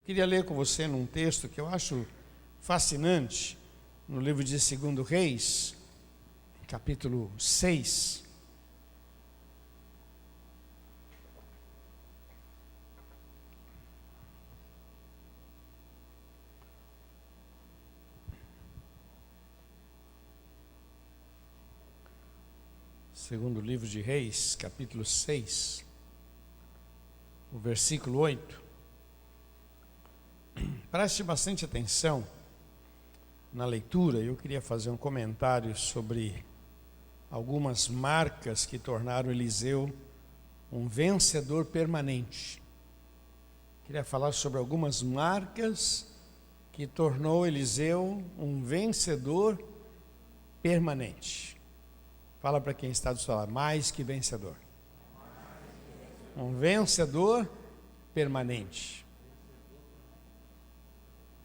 Queria ler com você num texto que eu acho fascinante, no livro de 2 Reis, capítulo 6. Segundo livro de Reis, capítulo 6, o versículo 8. Preste bastante atenção na leitura. Eu queria fazer um comentário sobre algumas marcas que tornaram Eliseu um vencedor permanente. Queria falar sobre algumas marcas que tornou Eliseu um vencedor permanente. Fala para quem está do seu lado, mais que vencedor. Um vencedor permanente.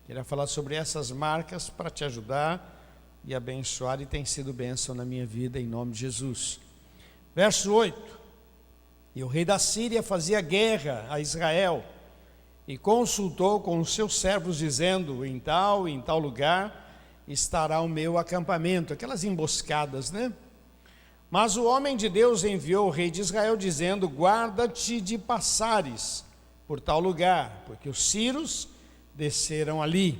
Queria falar sobre essas marcas para te ajudar e abençoar, e tem sido bênção na minha vida, em nome de Jesus. Verso 8. E o rei da Síria fazia guerra a Israel, e consultou com os seus servos, dizendo: em tal lugar estará o meu acampamento. Aquelas emboscadas, né? Mas o homem de Deus enviou o rei de Israel, dizendo: guarda-te de passares por tal lugar, porque os sírios desceram ali.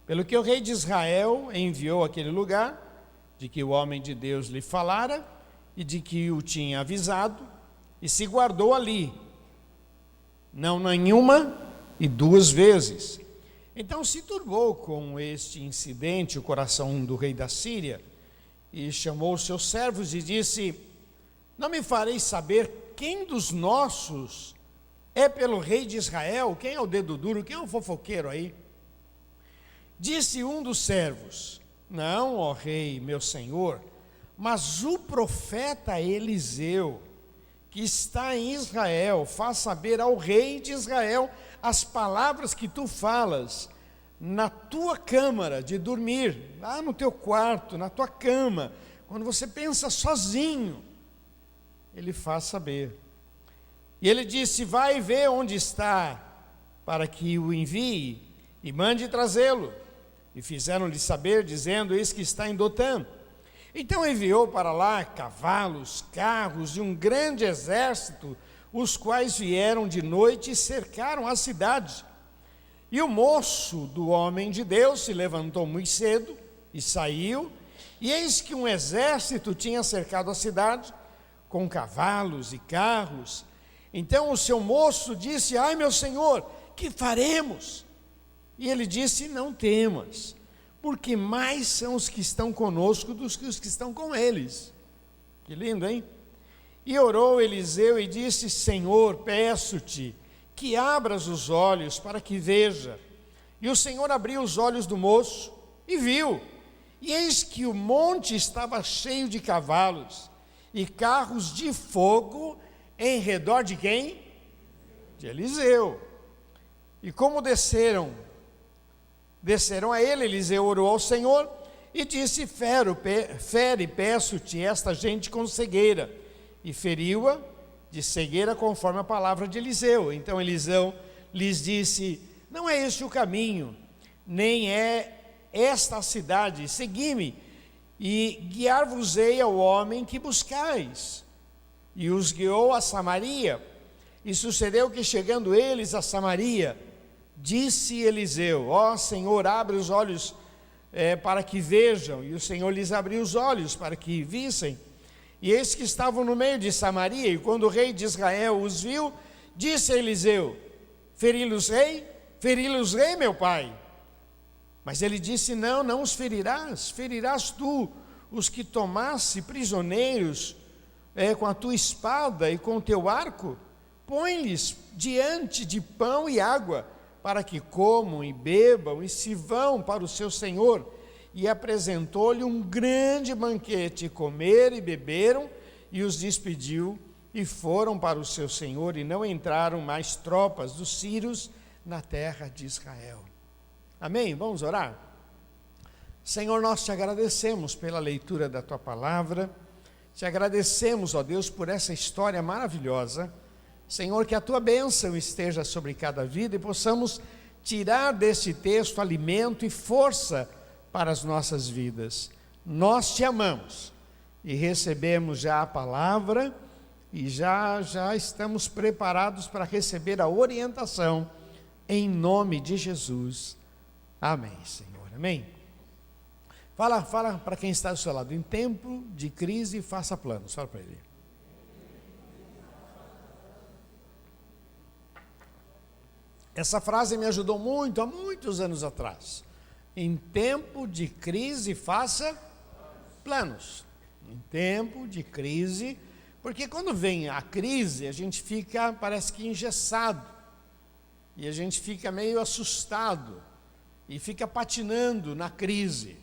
Pelo que o rei de Israel enviou aquele lugar, de que o homem de Deus lhe falara, e de que o tinha avisado, e se guardou ali, não nenhuma e duas vezes. Então se turbou com este incidente o coração do rei da Síria, e chamou os seus servos e disse: não me fareis saber quem dos nossos é pelo rei de Israel? Quem é o dedo duro? Quem é o fofoqueiro aí? Disse um dos servos: não, ó rei, meu senhor, mas o profeta Eliseu, que está em Israel, faz saber ao rei de Israel as palavras que tu falas na tua câmara de dormir, lá no teu quarto, na tua cama, quando você pensa sozinho, ele faz saber. E ele disse: vai ver onde está, para que o envie e mande trazê-lo. E fizeram-lhe saber, dizendo: eis que está em Dotã. Então enviou para lá cavalos, carros e um grande exército, os quais vieram de noite e cercaram a cidade. E o moço do homem de Deus se levantou muito cedo e saiu, e eis que um exército tinha cercado a cidade, com cavalos e carros. Então o seu moço disse: ai, meu senhor, que faremos? E ele disse: não temas, porque mais são os que estão conosco do que os que estão com eles. Que lindo, hein? E orou Eliseu e disse: Senhor, peço-te que abras os olhos para que veja. E o Senhor abriu os olhos do moço e viu, e eis que o monte estava cheio de cavalos e carros de fogo em redor de quem? De Eliseu. E como desceram a ele, Eliseu orou ao Senhor e disse: fere, peço-te, esta gente com cegueira. E feriu-a de cegueira conforme a palavra de Eliseu. Então Eliseu lhes disse: não é este o caminho, nem é esta a cidade, segui-me, e guiar-vos-ei ao homem que buscais. E os guiou a Samaria. E sucedeu que, chegando eles a Samaria, disse Eliseu: ó Senhor, abre os olhos para que vejam. E o Senhor lhes abriu os olhos para que vissem. E eis que estavam no meio de Samaria, e quando o rei de Israel os viu, disse a Eliseu: feri-los rei, meu pai. Mas ele disse: não os ferirás tu os que tomasse prisioneiros com a tua espada e com o teu arco. Põe-lhes diante de pão e água, para que comam e bebam e se vão para o seu senhor. E apresentou-lhe um grande banquete, comeram e beberam, e os despediu, e foram para o seu senhor, e não entraram mais tropas dos sírios na terra de Israel. Amém? Vamos orar? Senhor, nós te agradecemos pela leitura da tua palavra, te agradecemos, ó Deus, por essa história maravilhosa. Senhor, que a tua bênção esteja sobre cada vida e possamos tirar desse texto alimento e força para as nossas vidas. Nós te amamos e recebemos já a palavra e já estamos preparados para receber a orientação em nome de Jesus. Amém, Senhor. Amém. Fala para quem está do seu lado. Em tempo de crise, faça planos. Fala para ele. Essa frase me ajudou muito há muitos anos atrás. Em tempo de crise, faça planos. Em tempo de crise, porque quando vem a crise, a gente fica, parece que engessado, e a gente fica meio assustado, e fica patinando na crise.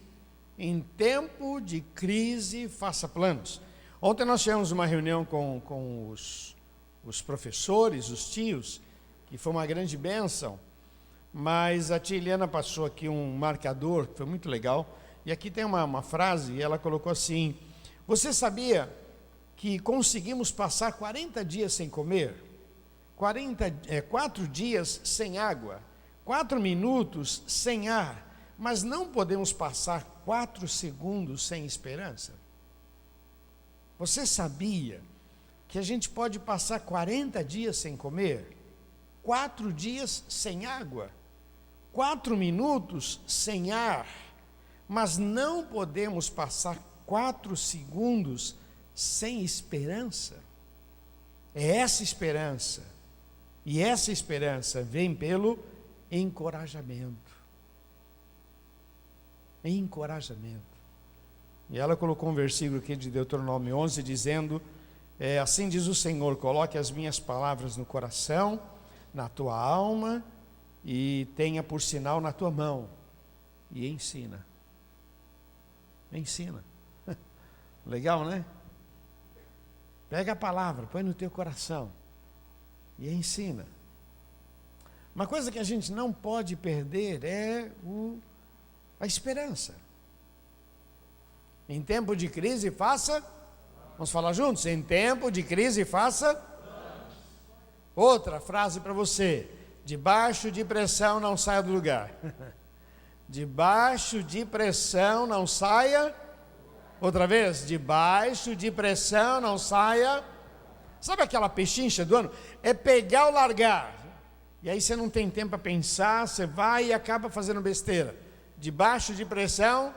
Em tempo de crise, faça planos. Ontem nós tivemos uma reunião com os professores, os tios, que foi uma grande bênção, mas a tia Eliana passou aqui um marcador, que foi muito legal, e aqui tem uma frase, e ela colocou assim: você sabia que conseguimos passar 40 dias sem comer? 4 dias sem água, 4 minutos sem ar, mas não podemos passar 4 segundos sem esperança? Você sabia que a gente pode passar 40 dias sem comer, 4 dias sem água, 4 minutos sem ar, mas não podemos passar 4 segundos sem esperança? É essa esperança, e essa esperança vem pelo encorajamento. Encorajamento. E ela colocou um versículo aqui de Deuteronômio 11, dizendo, assim diz o Senhor, coloque as minhas palavras no coração, na tua alma, e tenha por sinal na tua mão, e ensina. Ensina. Legal, né? Pega a palavra, põe no teu coração, e ensina. Uma coisa que a gente não pode perder é a esperança. Em tempo de crise, faça. Vamos falar juntos? Em tempo de crise, faça. Outra frase para você: debaixo de pressão, não saia do lugar. Debaixo de pressão, não saia. Outra vez: debaixo de pressão, não saia. Sabe aquela pechincha do ano? É pegar ou largar. E aí você não tem tempo para pensar, você vai e acaba fazendo besteira. Debaixo de pressão,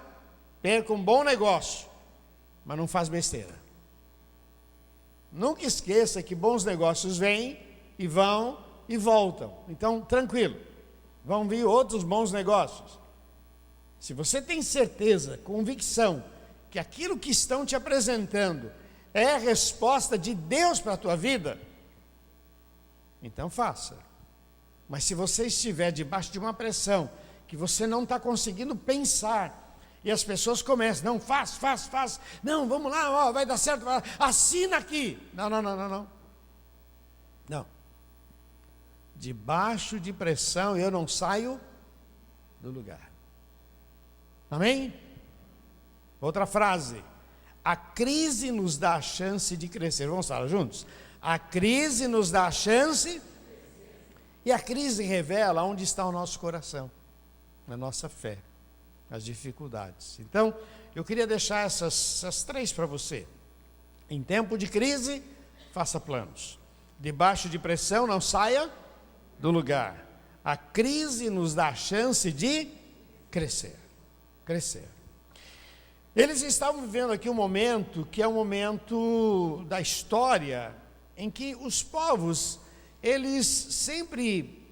perca um bom negócio, mas não faz besteira. Nunca esqueça que bons negócios vêm e vão e voltam. Então, tranquilo, vão vir outros bons negócios. Se você tem certeza, convicção, que aquilo que estão te apresentando é a resposta de Deus para a tua vida, então faça. Mas se você estiver debaixo de uma pressão, que você não está conseguindo pensar, e as pessoas começam, não, faz, não, vamos lá, ó, vai dar certo, assina aqui. Não. Debaixo de pressão eu não saio do lugar. Amém? Outra frase: a crise nos dá a chance de crescer. Vamos falar juntos? A crise nos dá a chance, e a crise revela onde está o nosso coração, na nossa fé, as dificuldades. Então, eu queria deixar essas 3 para você. Em tempo de crise, faça planos. Debaixo de pressão, não saia do lugar. A crise nos dá a chance de crescer. Eles estavam vivendo aqui um momento que é um momento da história em que os povos, eles sempre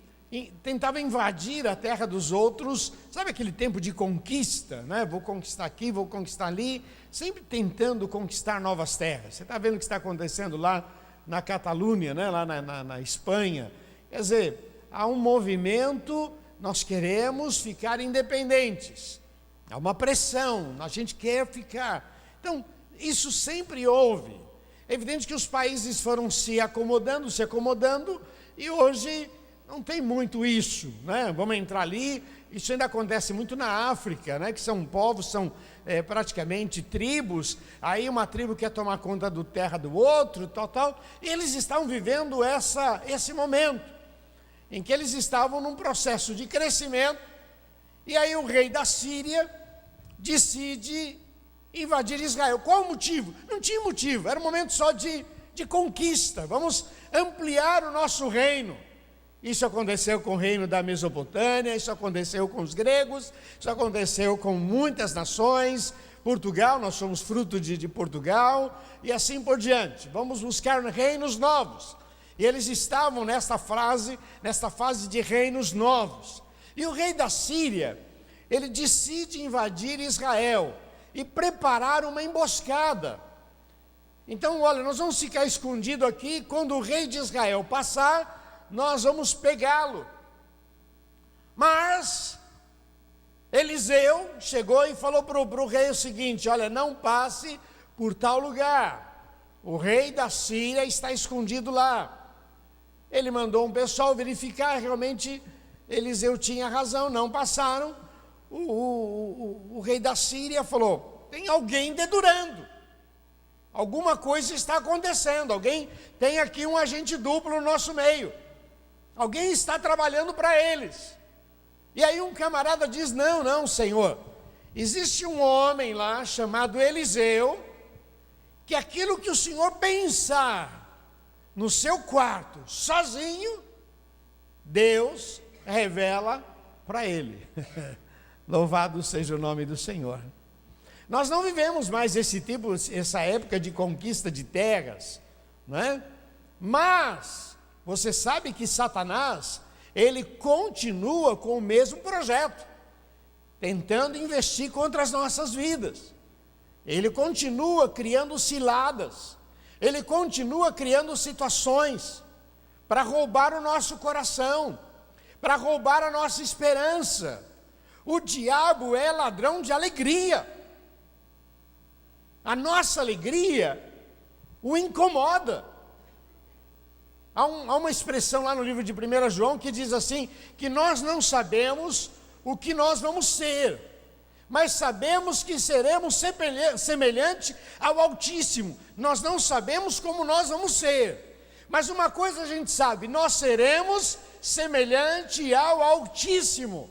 tentavam invadir a terra dos outros. Sabe aquele tempo de conquista, né? Vou conquistar aqui, vou conquistar ali, sempre tentando conquistar novas terras. Você está vendo o que está acontecendo lá na Catalunha, né? Lá na Espanha. Quer dizer, há um movimento, nós queremos ficar independentes. Há uma pressão, a gente quer ficar. Então, isso sempre houve. É evidente que os países foram se acomodando, e hoje não tem muito isso, né? Vamos entrar ali. Isso ainda acontece muito na África, né? Que são povos, são praticamente tribos. Aí uma tribo quer tomar conta do terra do outro, tal. E eles estão vivendo esse momento. em que eles estavam num processo de crescimento, e aí o rei da Síria decide invadir Israel. Qual o motivo? Não tinha motivo, era um momento só de conquista. Vamos ampliar o nosso reino. Isso aconteceu com o reino da Mesopotâmia, isso aconteceu com os gregos, isso aconteceu com muitas nações. Portugal, nós somos fruto de Portugal, e assim por diante. Vamos buscar reinos novos. E eles estavam nesta fase de reinos novos. E o rei da Síria, ele decide invadir Israel e preparar uma emboscada. Então, olha, nós vamos ficar escondidos aqui, quando o rei de Israel passar, nós vamos pegá-lo. Mas Eliseu chegou e falou para o rei o seguinte: olha, não passe por tal lugar, o rei da Síria está escondido lá. Ele mandou um pessoal verificar, realmente Eliseu tinha razão, não passaram. O rei da Síria falou: tem alguém dedurando, alguma coisa está acontecendo, alguém tem aqui um agente duplo no nosso meio, alguém está trabalhando para eles. E aí um camarada diz: não, senhor, existe um homem lá chamado Eliseu, que aquilo que o senhor pensar no seu quarto, sozinho, Deus revela para ele. Louvado seja o nome do Senhor. Nós não vivemos mais essa época de conquista de terras, não é? Mas você sabe que Satanás, ele continua com o mesmo projeto, tentando investir contra as nossas vidas. Ele continua criando ciladas, ele continua criando situações para roubar o nosso coração, para roubar a nossa esperança. O diabo é ladrão de alegria. A nossa alegria o incomoda. Há uma expressão lá no livro de 1 João que diz assim, que nós não sabemos o que nós vamos ser, mas sabemos que seremos semelhante ao Altíssimo. Nós não sabemos como nós vamos ser, mas uma coisa a gente sabe: nós seremos semelhante ao Altíssimo.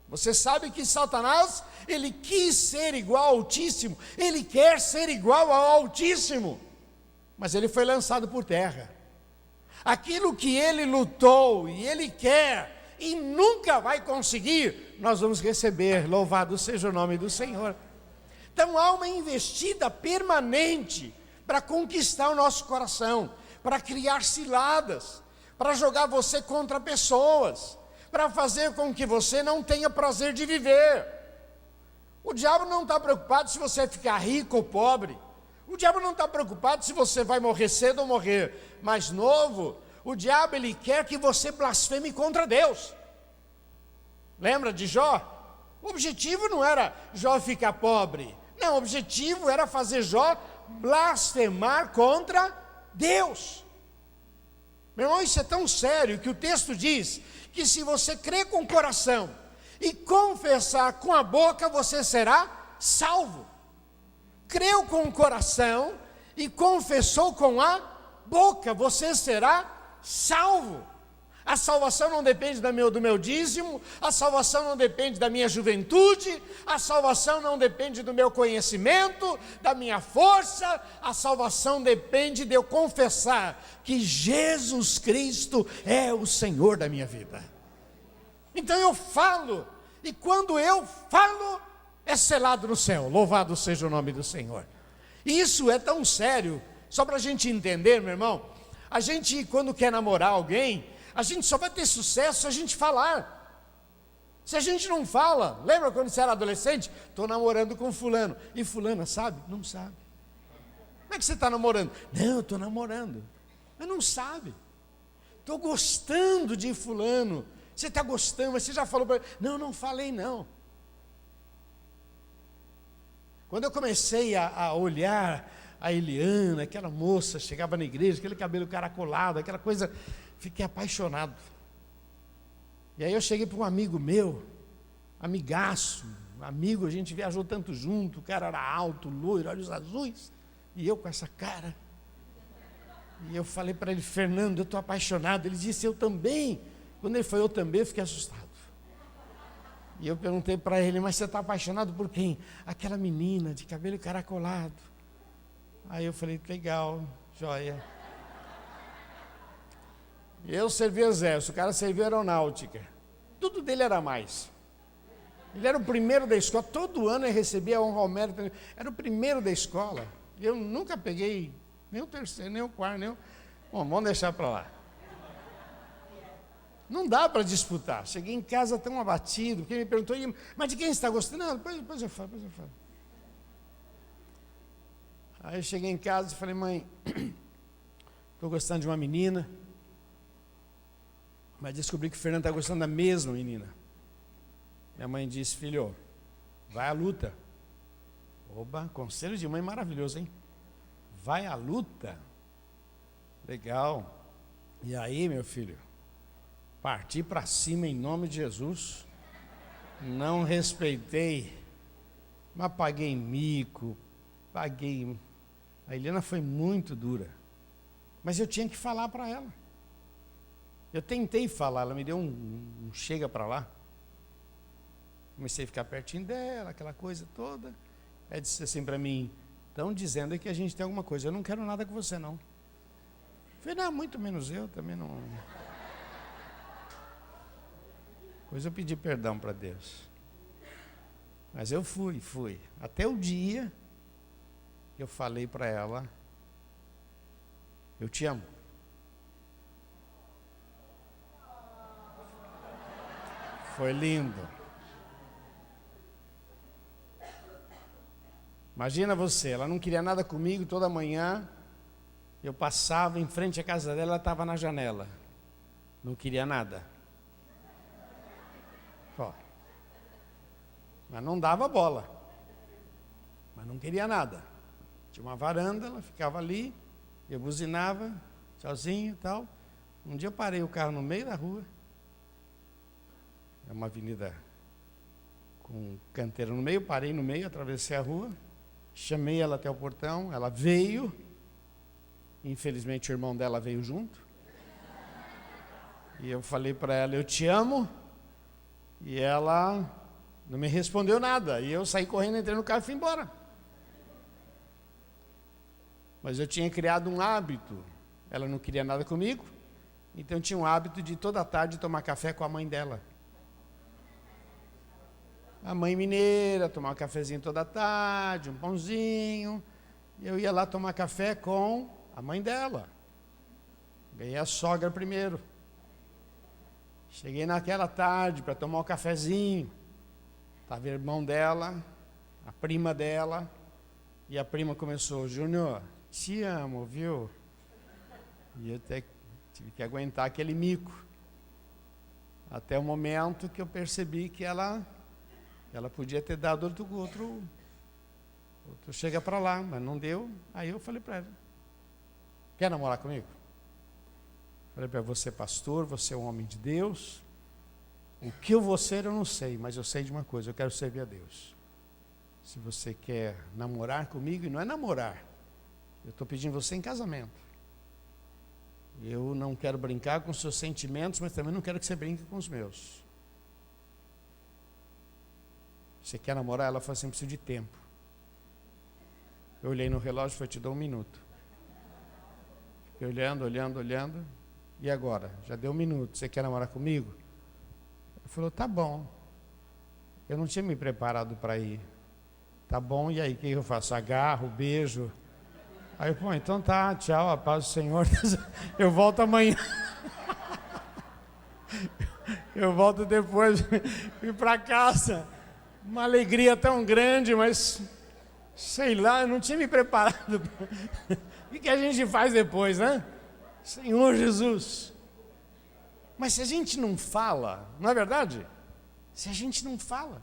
Você sabe que Satanás, ele quis ser igual ao Altíssimo, ele quer ser igual ao Altíssimo, mas ele foi lançado por terra. Aquilo que ele lutou e ele quer e nunca vai conseguir, nós vamos receber. Louvado seja o nome do Senhor. Então há uma investida permanente para conquistar o nosso coração, para criar ciladas, para jogar você contra pessoas, para fazer com que você não tenha prazer de viver. O diabo não está preocupado se você ficar rico ou pobre. O diabo não está preocupado se você vai morrer cedo ou morrer mais novo. O diabo, ele quer que você blasfeme contra Deus. Lembra de Jó? O objetivo não era Jó ficar pobre. Não, o objetivo era fazer Jó blasfemar contra Deus. Meu irmão, isso é tão sério que o texto diz que se você crer com o coração e confessar com a boca, você será salvo. Creu com o coração e confessou com a boca, você será salvo. A salvação não depende do meu dízimo, a salvação não depende da minha juventude, a salvação não depende do meu conhecimento, da minha força, a salvação depende de eu confessar que Jesus Cristo é o Senhor da minha vida. Então eu falo, e quando eu falo, é selado no céu. Louvado seja o nome do Senhor. E isso é tão sério, só para a gente entender, meu irmão. A gente, quando quer namorar alguém, a gente só vai ter sucesso se a gente falar. Se a gente não fala, lembra quando você era adolescente? Estou namorando com fulano. E fulana sabe? Não sabe. Como é que você está namorando? Não, eu estou namorando. Mas não sabe. Estou gostando de fulano. Você está gostando, mas você já falou para ele? Não, não falei não. Quando eu comecei a olhar a Eliana, aquela moça, chegava na igreja, aquele cabelo caracolado, aquela coisa, fiquei apaixonado. E aí eu cheguei para um amigo meu, amigaço, amigo, a gente viajou tanto junto, o cara era alto, loiro, olhos azuis, e eu com essa cara. E eu falei para ele: Fernando, eu estou apaixonado. Ele disse: eu também. Quando ele foi, eu também fiquei assustado. E eu perguntei para ele, mas você está apaixonado por quem? Aquela menina de cabelo encaracolado. Aí eu falei, legal, joia. Eu servi exército, o cara serviu aeronáutica. Tudo dele era mais. Ele era o primeiro da escola, todo ano ele recebia a honra ao mérito. Era o primeiro da escola. Eu nunca peguei nem o terceiro, nem o quarto, nem o... Bom, vamos deixar para lá. Não dá para disputar. Cheguei em casa tão abatido, porque ele me perguntou, mas de quem você está gostando? Não, depois eu falo. Aí eu cheguei em casa e falei, mãe, estou gostando de uma menina, mas descobri que o Fernando está gostando da mesma menina. Minha mãe disse, filho, vai à luta. Oba, conselho de mãe maravilhoso, hein? Vai à luta. Legal. E aí, meu filho? Parti para cima em nome de Jesus. Não respeitei, mas paguei mico, paguei. A Helena foi muito dura, mas eu tinha que falar para ela. Eu tentei falar, ela me deu um chega para lá. Comecei a ficar pertinho dela, aquela coisa toda. Ela disse assim para mim, estão dizendo que a gente tem alguma coisa, eu não quero nada com você não. Eu falei, não, muito menos eu, também não. Depois eu pedi perdão para Deus. Mas eu fui. Até o dia que eu falei para ela, eu te amo. Foi lindo. Imagina você, ela não queria nada comigo, toda manhã eu passava em frente à casa dela, ela estava na janela. Não queria nada. Ó. Mas não dava bola. Mas não queria nada. Tinha uma varanda, ela ficava ali, eu buzinava, sozinho e tal. Um dia eu parei o carro no meio da rua. É uma avenida com um canteiro no meio, parei no meio, atravessei a rua, chamei ela até o portão, ela veio. Infelizmente o irmão dela veio junto. E eu falei para ela, eu te amo. E ela não me respondeu nada. E eu saí correndo, entrei no carro e fui embora. Mas eu tinha criado um hábito. Ela não queria nada comigo. Então eu tinha um hábito de toda tarde tomar café com a mãe dela. A mãe mineira, tomar um cafezinho toda tarde, um pãozinho. E eu ia lá tomar café com a mãe dela. Ganhei a sogra primeiro. Cheguei naquela tarde para tomar um cafezinho. Estava o irmão dela, a prima dela. E a prima começou, Júnior, te amo, viu? E eu até tive que aguentar aquele mico. Até o momento que eu percebi que ela podia ter dado outro chega para lá, mas não deu. Aí eu falei para ela, quer namorar comigo? Falei para você, pastor, você é um homem de Deus. O que eu vou ser eu não sei, mas eu sei de uma coisa, eu quero servir a Deus. Se você quer namorar comigo, e não é namorar, eu estou pedindo você em casamento. Eu não quero brincar com os seus sentimentos, mas também não quero que você brinque com os meus. Você quer namorar? Ela falou assim, preciso de tempo. Eu olhei no relógio e falei, te dou 1 minuto. Fiquei olhando. E agora? Já deu 1 minuto, você quer namorar comigo? Ele falou, tá bom. Eu não tinha me preparado para ir. Tá bom, e aí, o que eu faço? Agarro, beijo. Aí, pô, então tá, tchau, a paz do Senhor. Eu volto amanhã. Eu volto depois, ir para casa. Uma alegria tão grande, mas, sei lá, eu não tinha me preparado. O que a gente faz depois, né? Senhor Jesus. Mas se a gente não fala, não é verdade? Se a gente não fala.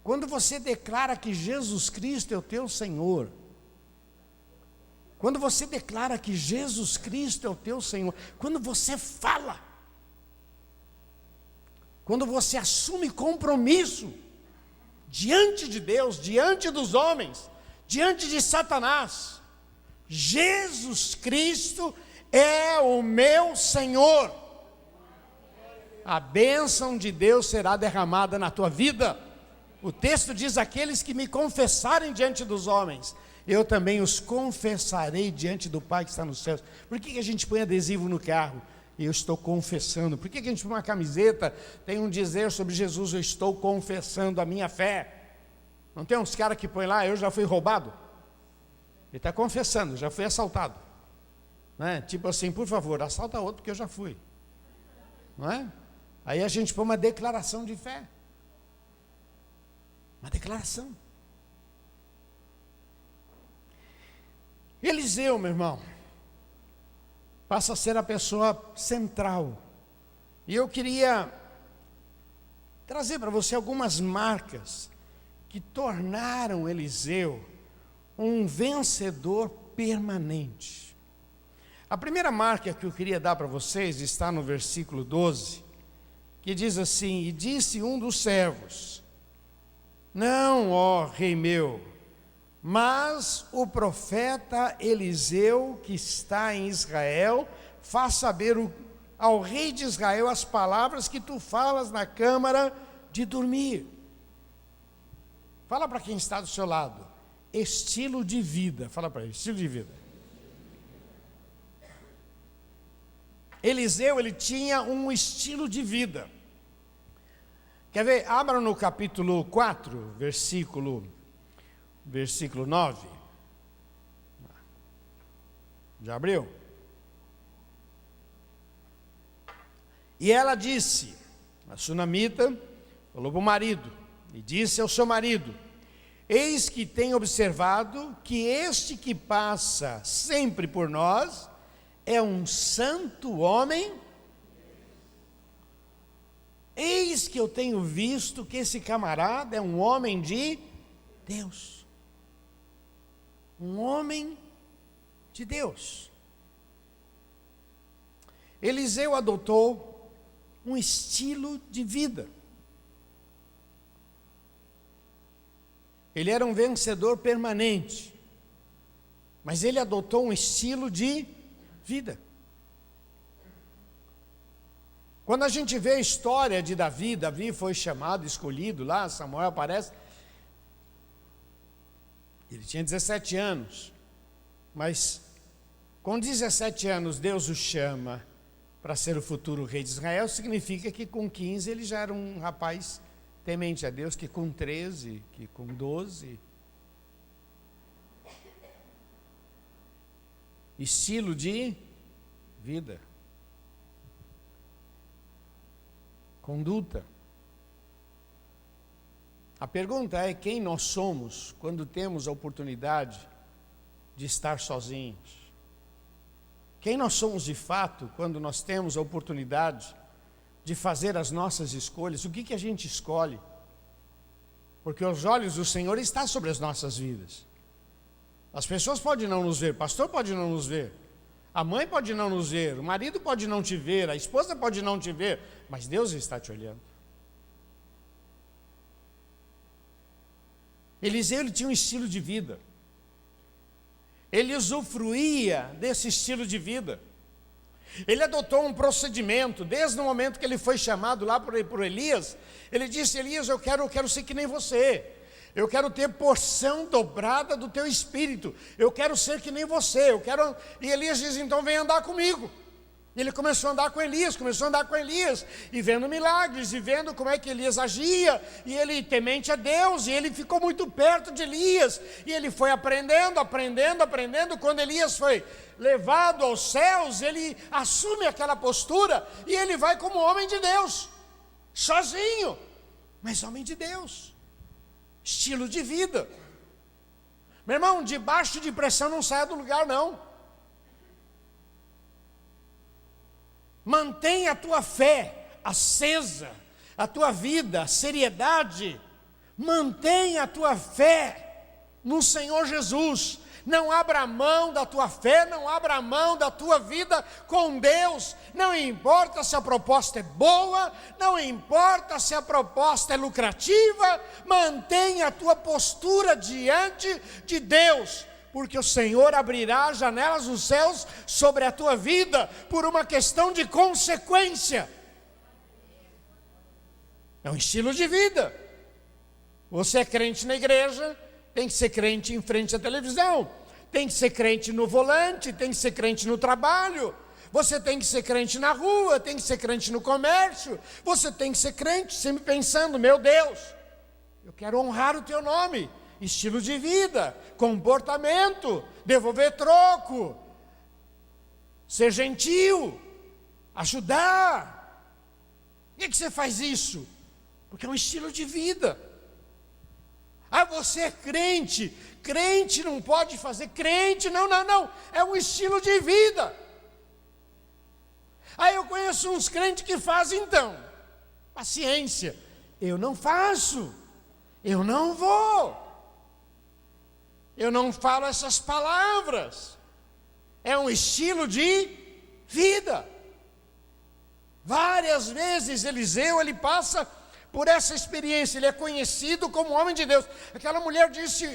Quando você declara que Jesus Cristo é o teu Senhor, quando você declara que Jesus Cristo é o teu Senhor, quando você fala, quando você assume compromisso diante de Deus, diante dos homens, diante de Satanás, Jesus Cristo é o meu Senhor. a bênção de Deus será derramada na tua vida. O texto diz: aqueles que me confessarem diante dos homens, eu também os confessarei diante do Pai que está nos céus. Por que a gente põe adesivo no carro? Eu estou confessando. Por que a gente põe uma camiseta, tem um dizer sobre Jesus: eu estou confessando a minha fé? Não tem uns caras que põem lá: eu já fui roubado? Ele está confessando: já fui assaltado. Não é? Tipo assim, por favor, assalta outro porque eu já fui. Não é? Aí a gente põe uma declaração de fé. Uma declaração. Eliseu, meu irmão, passa a ser a pessoa central. E eu queria trazer para você algumas marcas que tornaram Eliseu um vencedor permanente. A primeira marca que eu queria dar para vocês está no versículo 12, que diz assim: e disse um dos servos: não, ó rei meu, mas o profeta Eliseu, que está em Israel, faz saber ao rei de Israel as palavras que tu falas na câmara de dormir. Fala para quem está do seu lado: estilo de vida. Fala para ele: estilo de vida. Eliseu, ele tinha um estilo de vida. Quer ver? Abra no capítulo 4, versículo 9. Já abriu? E ela disse, a sunamita falou para o marido, e disse ao seu marido: eis que tenho observado que este que passa sempre por nós é um santo homem. Eis que eu tenho visto que esse camarada é um homem de Deus. Um homem de Deus. Eliseu adotou um estilo de vida. Ele era um vencedor permanente, mas ele adotou um estilo de vida. Quando a gente vê a história de Davi, Davi foi chamado, escolhido lá, Samuel aparece, ele tinha 17 anos, mas com 17 anos Deus o chama para ser o futuro rei de Israel. Significa que com 15 ele já era um rapaz temente a Deus, que com 13, que com 12, estilo de vida, conduta. A pergunta é: quem nós somos quando temos a oportunidade de estar sozinhos? Quem nós somos de fato quando nós temos a oportunidade de fazer as nossas escolhas? O que a gente escolhe? Porque os olhos do Senhor estão sobre as nossas vidas. As pessoas podem não nos ver, o pastor pode não nos ver, a mãe pode não nos ver, o marido pode não te ver, a esposa pode não te ver, mas Deus está te olhando. Eliseu, ele tinha um estilo de vida. Ele usufruía desse estilo de vida. Ele adotou um procedimento, desde o momento que ele foi chamado lá por Elias. Ele disse: Elias, eu quero ser que nem você. Eu quero ter porção dobrada do teu espírito. Eu quero ser que nem você. E Elias diz: então vem andar comigo. E ele começou a andar com Elias, e vendo milagres, e vendo como é que Elias agia, e ele temente a Deus, e ele ficou muito perto de Elias, e ele foi aprendendo. Quando Elias foi levado aos céus, ele assume aquela postura, e ele vai como homem de Deus, sozinho, mas homem de Deus, estilo de vida. Meu irmão, debaixo de pressão não saia do lugar não. Mantenha a tua fé acesa, a tua vida, a seriedade. Mantenha a tua fé no Senhor Jesus. Não abra mão da tua fé, não abra mão da tua vida com Deus. Não importa se a proposta é boa, não importa se a proposta é lucrativa, mantenha a tua postura diante de Deus. Porque o Senhor abrirá as janelas dos céus sobre a tua vida, por uma questão de consequência. É um estilo de vida. Você é crente na igreja, tem que ser crente em frente à televisão, tem que ser crente no volante, tem que ser crente no trabalho, você tem que ser crente na rua, tem que ser crente no comércio, você tem que ser crente sempre pensando, meu Deus, eu quero honrar o teu nome. Estilo de vida, comportamento, devolver troco, ser gentil, ajudar. Por que você faz isso? Porque é um estilo de vida. Ah, você é crente, crente não pode fazer, crente, não, é um estilo de vida. Ah, eu conheço uns crentes que fazem então, paciência, eu não faço, eu não vou, eu não falo essas palavras, é um estilo de vida. Várias vezes Eliseu, ele passa por essa experiência, ele é conhecido como homem de Deus. Aquela mulher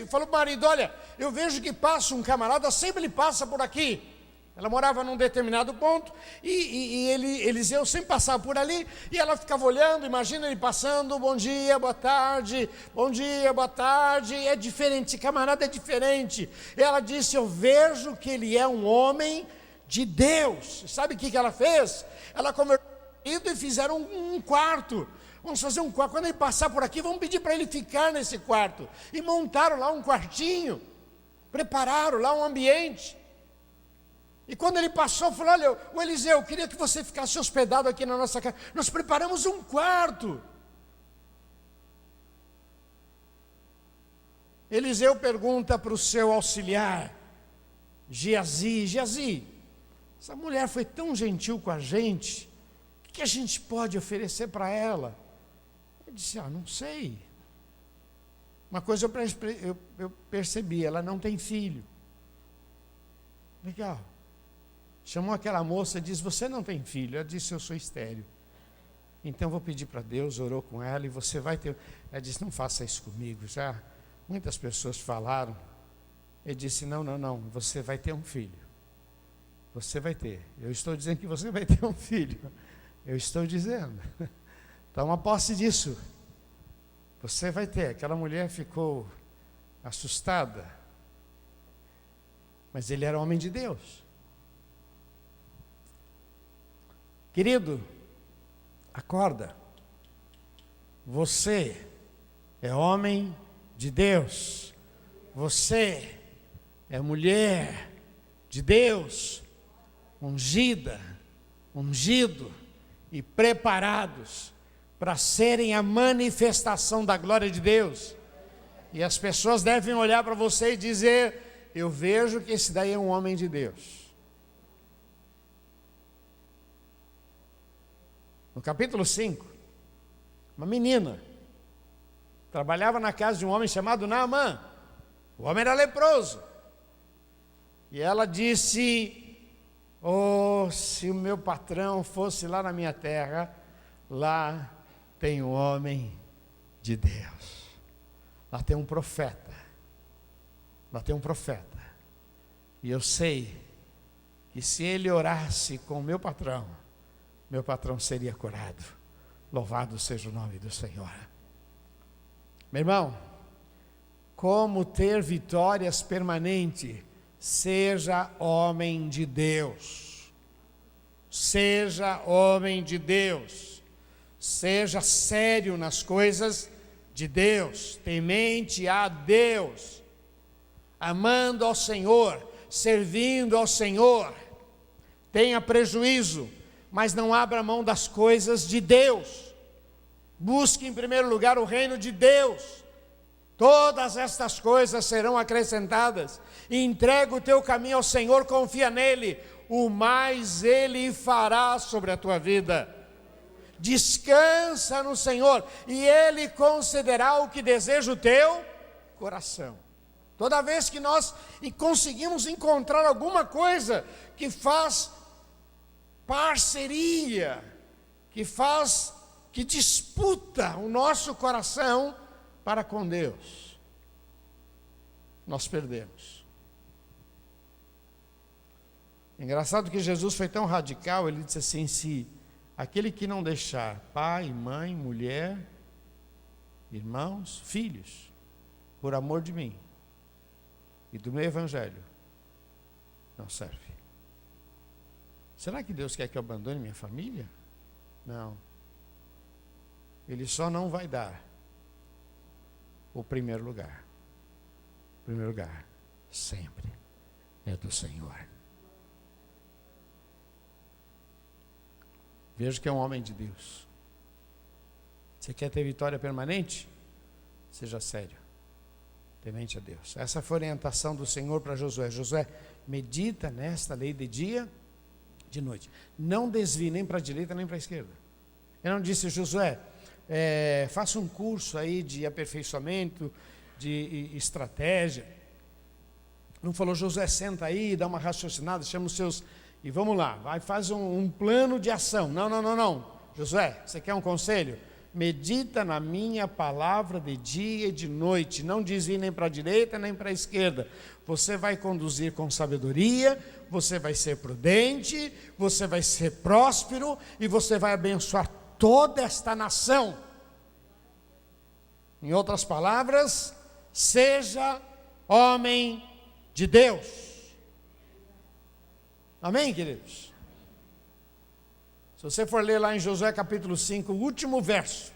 falou para o marido, olha, eu vejo que passa um camarada, sempre ele passa por aqui. Ela morava num determinado ponto, e Eliseu sempre passava por ali, e ela ficava olhando, imagina ele passando, bom dia, boa tarde, é diferente, esse camarada é diferente. E ela disse, eu vejo que ele é um homem de Deus. Sabe o que ela fez? Ela conversou com ele e fizeram um quarto. Vamos fazer um quarto, quando ele passar por aqui, vamos pedir para ele ficar nesse quarto. E montaram lá um quartinho, prepararam lá um ambiente. E quando ele passou, falou, olha, o Eliseu, eu queria que você ficasse hospedado aqui na nossa casa. Nós preparamos um quarto. Eliseu pergunta para o seu auxiliar, Geazi, essa mulher foi tão gentil com a gente, o que a gente pode oferecer para ela? Ele disse, não sei. Uma coisa eu percebi, ela não tem filho. Legal. Chamou aquela moça e disse, você não tem filho? Ela disse, eu sou estéril. Então eu vou pedir para Deus, orou com ela e você vai ter... Ela disse, não faça isso comigo, já muitas pessoas falaram. Ele disse, não, você vai ter um filho. Você vai ter. Eu estou dizendo que você vai ter um filho. Eu estou dizendo. Toma posse disso. Você vai ter. Aquela mulher ficou assustada. Mas ele era homem de Deus. Querido, acorda. Você é homem de Deus. Você é mulher de Deus, ungida, ungido e preparados para serem a manifestação da glória de Deus. E as pessoas devem olhar para você e dizer, eu vejo que esse daí é um homem de Deus. No capítulo 5, uma menina trabalhava na casa de um homem chamado Naamã. O homem era leproso. E ela disse, se o meu patrão fosse lá na minha terra, lá tem um homem de Deus. Lá tem um profeta. Lá tem um profeta. E eu sei que se ele orasse com o meu patrão seria curado. Louvado seja o nome do Senhor. Meu irmão, como ter vitórias permanentes? Seja homem de Deus. Seja homem de Deus. Seja sério nas coisas de Deus. Temente a Deus. Amando ao Senhor. Servindo ao Senhor. Tenha prejuízo, mas não abra mão das coisas de Deus. Busque em primeiro lugar o reino de Deus. Todas estas coisas serão acrescentadas. Entrega o teu caminho ao Senhor, confia nele, o mais ele fará sobre a tua vida. Descansa no Senhor e ele concederá o que deseja o teu coração. Toda vez que nós conseguimos encontrar alguma coisa que faz parceria, que disputa o nosso coração para com Deus, nós perdemos. Engraçado que Jesus foi tão radical, ele disse assim, se aquele que não deixar pai, mãe, mulher, irmãos, filhos, por amor de mim e do meu evangelho, não serve. Será que Deus quer que eu abandone minha família? Não. Ele só não vai dar o primeiro lugar. O primeiro lugar sempre é do Senhor. Veja que é um homem de Deus. Você quer ter vitória permanente? Seja sério, temente a Deus. Essa foi a orientação do Senhor para Josué. Josué, medita nesta lei de dia, de noite. Não desvie nem para a direita nem para a esquerda. Ele não disse, Josué, faça um curso aí de aperfeiçoamento, de estratégia. Não falou, Josué, senta aí, dá uma raciocinada, chama os seus... E vamos lá, vai, faz um plano de ação. Não. Josué, você quer um conselho? Medita na minha palavra de dia e de noite. Não desvie nem para a direita nem para a esquerda. Você vai conduzir com sabedoria, você vai ser prudente, você vai ser próspero e você vai abençoar toda esta nação. Em outras palavras, seja homem de Deus. Amém, queridos? Se você for ler lá em Josué capítulo 5, o último verso,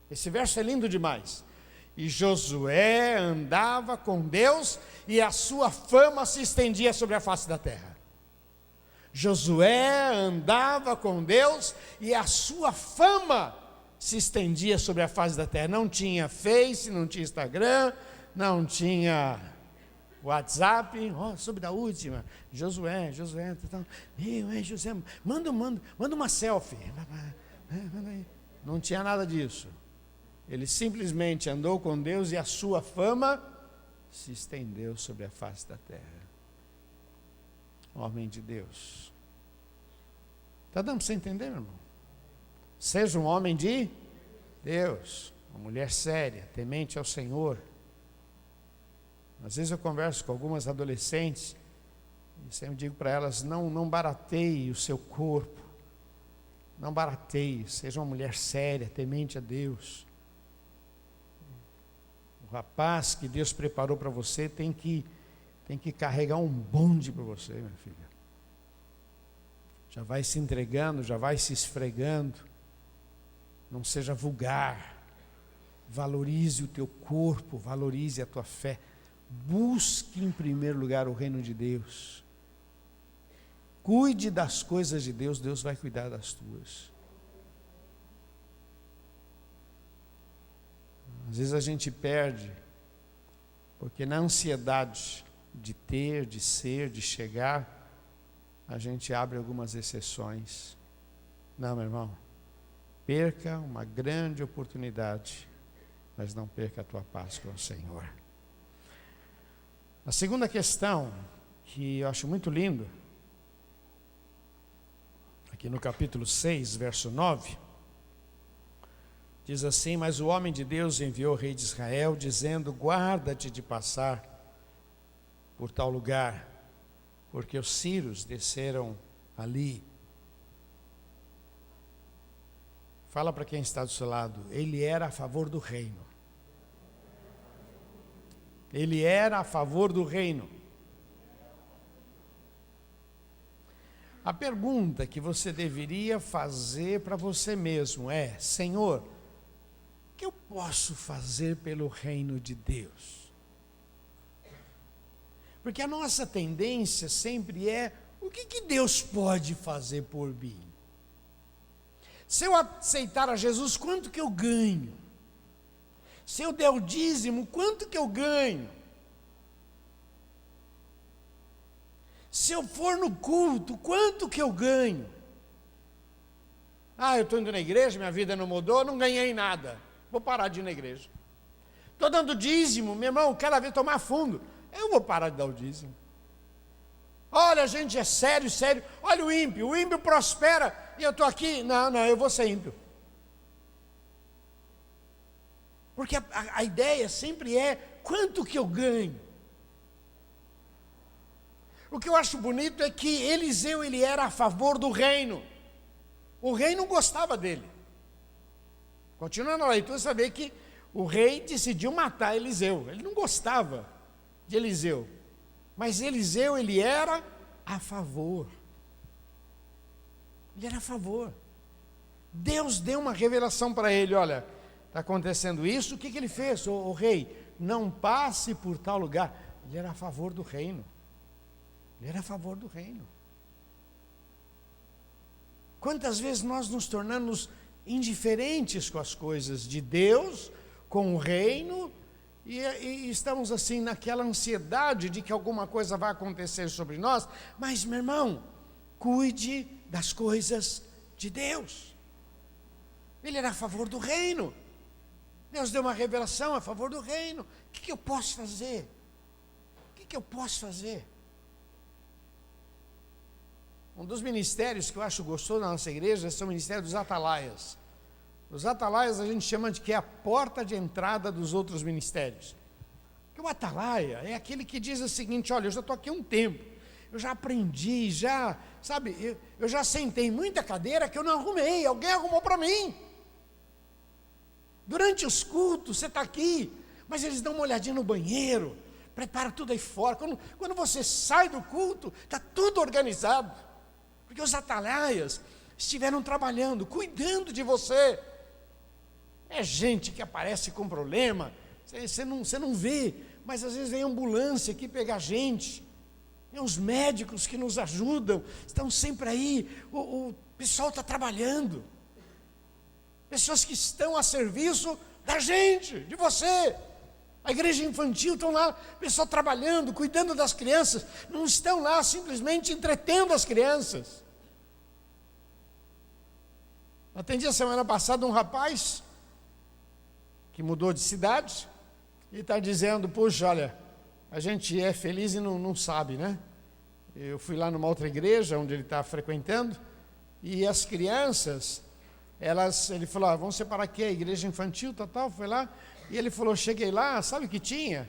esse verso é lindo demais. E Josué andava com Deus e a sua fama se estendia sobre a face da terra. Josué andava com Deus e a sua fama se estendia sobre a face da terra. Não tinha Face, não tinha Instagram, não tinha WhatsApp. Sobre da última, Josué, José, manda uma selfie. Não tinha nada disso. Ele simplesmente andou com Deus e a sua fama se estendeu sobre a face da terra. Homem de Deus. Está dando para você entender, meu irmão? Seja um homem de Deus, uma mulher séria, temente ao Senhor. Às vezes eu converso com algumas adolescentes e sempre digo para elas, não barateie o seu corpo, não barateie, seja uma mulher séria, temente a Deus. O rapaz que Deus preparou para você tem que carregar um bonde para você, minha filha. Já vai se entregando, já vai se esfregando, não seja vulgar, valorize o teu corpo, valorize a tua fé. Busque em primeiro lugar o reino de Deus. Cuide das coisas de Deus, Deus vai cuidar das tuas. Às vezes a gente perde, porque na ansiedade de ter, de ser, de chegar, a gente abre algumas exceções. Não, meu irmão, perca uma grande oportunidade, mas não perca a tua paz com o Senhor. A segunda questão, que eu acho muito lindo, aqui no capítulo 6, verso 9, diz assim, mas o homem de Deus enviou o rei de Israel, dizendo, guarda-te de passar por tal lugar, porque os sírios desceram ali. Fala para quem está do seu lado, ele era a favor do reino. Ele era a favor do reino. A pergunta que você deveria fazer para você mesmo é, Senhor, o que eu posso fazer pelo reino de Deus? Porque a nossa tendência sempre é, o que Deus pode fazer por mim? Se eu aceitar a Jesus, quanto que eu ganho? Se eu der o dízimo, quanto que eu ganho? Se eu for no culto, quanto que eu ganho? Eu estou indo na igreja, minha vida não mudou, não ganhei nada. Vou parar de ir na igreja. Estou dando dízimo, meu irmão, quero ver tomar fundo. Eu vou parar de dar o dízimo. Olha, gente, é sério. Olha o ímpio prospera e eu estou aqui. Não, eu vou ser ímpio. Porque a ideia sempre é, quanto que eu ganho? O que eu acho bonito é que Eliseu, ele era a favor do reino. O rei não gostava dele. Continuando a leitura, você vê que o rei decidiu matar Eliseu. Ele não gostava de Eliseu, mas Eliseu, ele era a favor. Ele era a favor. Deus deu uma revelação para ele: olha, está acontecendo isso. O que ele fez? O rei, não passe por tal lugar. Ele era a favor do reino. Ele era a favor do reino. Quantas vezes nós nos tornamos indiferentes com as coisas de Deus, com o reino, e estamos assim naquela ansiedade de que alguma coisa vai acontecer sobre nós. Mas, meu irmão, cuide das coisas de Deus. Ele era a favor do reino. Deus deu uma revelação a favor do reino. O que eu posso fazer? O que eu posso fazer? Um dos ministérios que eu acho gostoso na nossa igreja é o ministério dos atalaias. Os atalaias a gente chama de que é a porta de entrada dos outros ministérios. Porque o atalaia é aquele que diz o seguinte: olha, eu já estou aqui há um tempo, eu já aprendi, eu já sentei em muita cadeira que eu não arrumei, alguém arrumou para mim. Durante os cultos, você está aqui, mas eles dão uma olhadinha no banheiro, prepara tudo aí fora. Quando você sai do culto, está tudo organizado, porque os atalaias estiveram trabalhando, cuidando de você. É gente que aparece com problema, você não vê, mas às vezes vem ambulância aqui pegar gente, tem os médicos que nos ajudam, estão sempre aí, o pessoal está trabalhando, pessoas que estão a serviço da gente, de você. A igreja infantil estão lá, pessoal trabalhando, cuidando das crianças, não estão lá simplesmente entretendo as crianças. Atendi a semana passada um rapaz que mudou de cidade e está dizendo: puxa, olha, a gente é feliz e não sabe, né? Eu fui lá numa outra igreja onde ele está frequentando, e as crianças, ele falou: vamos separar aqui a igreja infantil, tal, foi lá, e ele falou: cheguei lá, sabe o que tinha?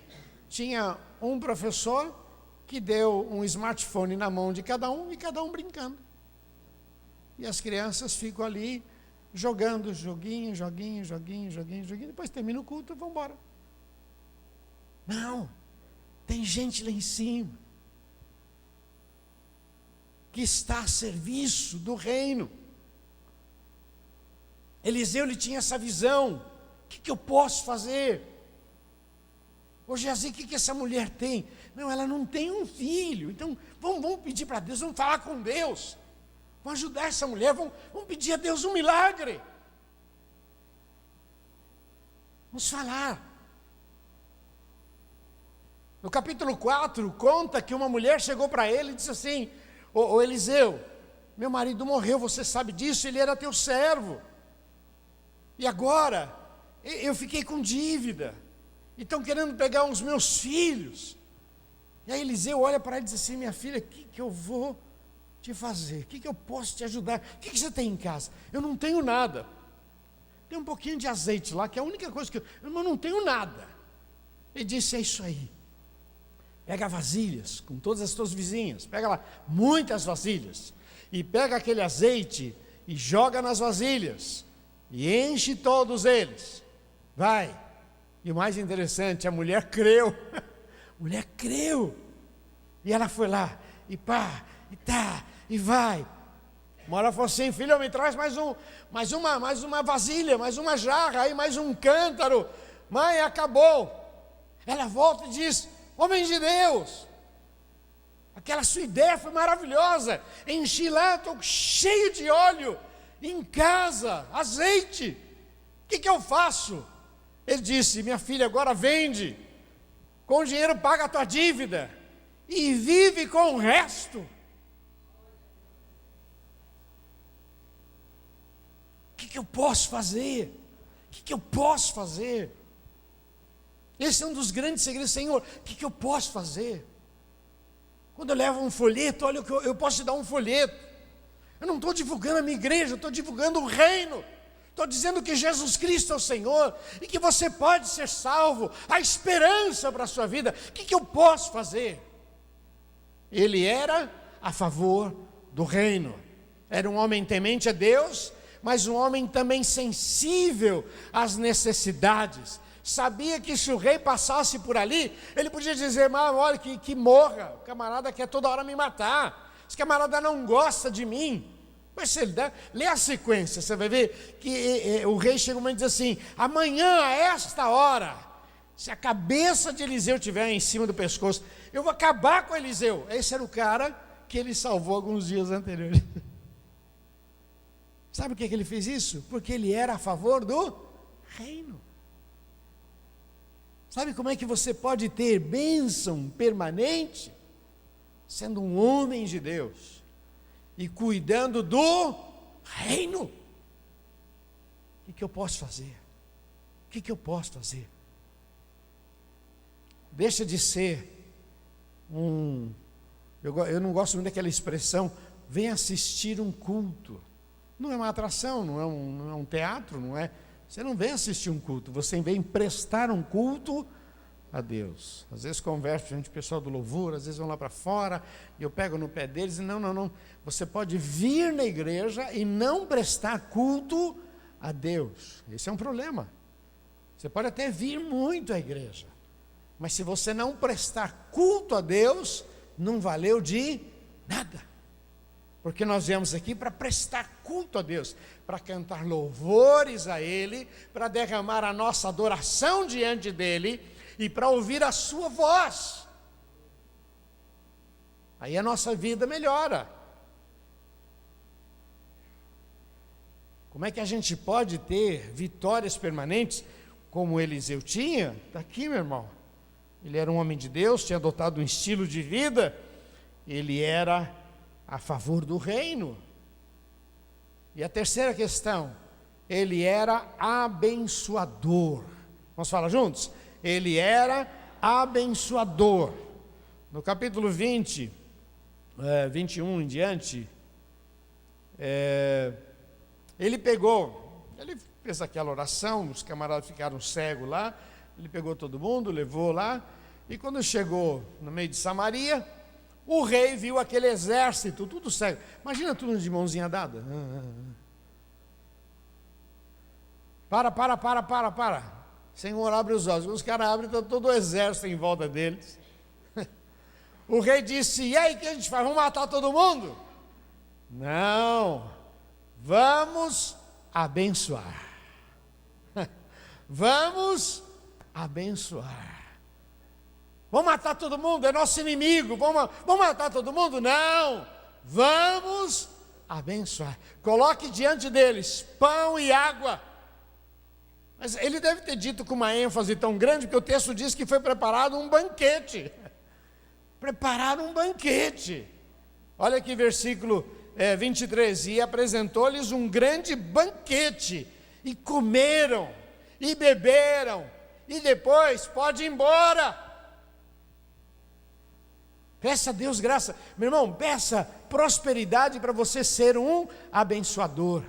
Tinha um professor que deu um smartphone na mão de cada um, e cada um brincando. E as crianças ficam ali jogando joguinho, depois termina o culto e vão embora. Não, tem gente lá em cima que está a serviço do reino. Eliseu, ele tinha essa visão: o que eu posso fazer? Ô Geazi, o que essa mulher tem? Não, ela não tem um filho, então vamos pedir para Deus, vamos falar com Deus, vamos ajudar essa mulher, vamos pedir a Deus um milagre. Vamos falar. No capítulo 4, conta que uma mulher chegou para ele e disse assim: ô Eliseu, meu marido morreu, você sabe disso, ele era teu servo, e agora eu fiquei com dívida, e estão querendo pegar os meus filhos. E aí Eliseu olha para ela e diz assim: minha filha, o que eu vou te fazer? O que eu posso te ajudar? O que você tem em casa? Eu não tenho nada. Tem um pouquinho de azeite lá, que é a única coisa que eu não tenho nada. Ele disse: é isso aí. Pega vasilhas com todas as tuas vizinhas, pega lá muitas vasilhas, e pega aquele azeite e joga nas vasilhas, e enche todos eles. Vai. E o mais interessante, a mulher creu. A mulher creu. E ela foi lá, e pá, e tá, e vai. Uma hora falou assim: filho, me traz mais uma vasilha, mais uma jarra, aí mais um cântaro. Mãe, acabou. Ela volta e diz: homem de Deus, aquela sua ideia foi maravilhosa. Enchi lá, estou cheio de óleo em casa, azeite. O que eu faço? Ele disse: minha filha, agora vende, com o dinheiro paga a tua dívida e vive com o resto. O que eu posso fazer? O que eu posso fazer? Esse é um dos grandes segredos. Senhor, o que eu posso fazer? Quando eu levo um folheto, olha, eu posso te dar um folheto. Eu não estou divulgando a minha igreja, eu estou divulgando o reino. Estou dizendo que Jesus Cristo é o Senhor e que você pode ser salvo, a esperança para a sua vida. O que eu posso fazer? Ele era a favor do reino. Era um homem temente a Deus, mas um homem também sensível às necessidades, Sabia que se o rei passasse por ali, ele podia dizer: mas olha, que morra, o camarada quer toda hora me matar, esse camarada não gosta de mim. Mas se ele der, lê a sequência, você vai ver que o rei chega um momento e diz assim: amanhã, a esta hora, se a cabeça de Eliseu estiver em cima do pescoço, eu vou acabar com Eliseu. Esse era o cara que ele salvou alguns dias anteriores. Sabe por que ele fez isso? Porque ele era a favor do reino. Sabe como é que você pode ter bênção permanente? Sendo um homem de Deus e cuidando do reino. O que eu posso fazer? O que eu posso fazer? Deixa de ser eu não gosto muito daquela expressão, vem assistir um culto. Não é uma atração, não é um teatro, não é. Você não vem assistir um culto, você vem prestar um culto a Deus. Às vezes converso gente, pessoal do louvor, às vezes vão lá para fora, e eu pego no pé deles e não. Você pode vir na igreja e não prestar culto a Deus. Esse é um problema. Você pode até vir muito à igreja, mas se você não prestar culto a Deus, não valeu de nada. Porque nós viemos aqui para prestar culto a Deus, para cantar louvores a Ele, para derramar a nossa adoração diante dEle e para ouvir a sua voz. Aí a nossa vida melhora. Como é que a gente pode ter vitórias permanentes como Eliseu tinha? Está aqui, meu irmão. Ele era um homem de Deus, tinha adotado um estilo de vida, ele era a favor do reino. E a terceira questão, ele era abençoador. Vamos falar juntos? Ele era abençoador. No capítulo 20, 21 em diante, ele fez aquela oração, os camaradas ficaram cegos lá, ele pegou todo mundo, levou lá, e quando chegou no meio de Samaria, o rei viu aquele exército, tudo cego. Imagina tudo de mãozinha dada. Para. Senhor, abre os olhos. Os caras abrem, está todo o exército em volta deles. O rei disse: e aí, o que a gente faz? Vamos matar todo mundo? Não, vamos abençoar. Vamos abençoar. Vamos matar todo mundo, é nosso inimigo. Vamos matar todo mundo? Não, vamos abençoar. Coloque diante deles pão e água. Mas ele deve ter dito com uma ênfase tão grande, porque o texto diz que foi preparado um banquete. Prepararam um banquete. Olha aqui versículo 23. E apresentou-lhes um grande banquete, e comeram, e beberam, e depois pode ir embora. Peça a Deus graça. Meu irmão, peça prosperidade para você ser um abençoador.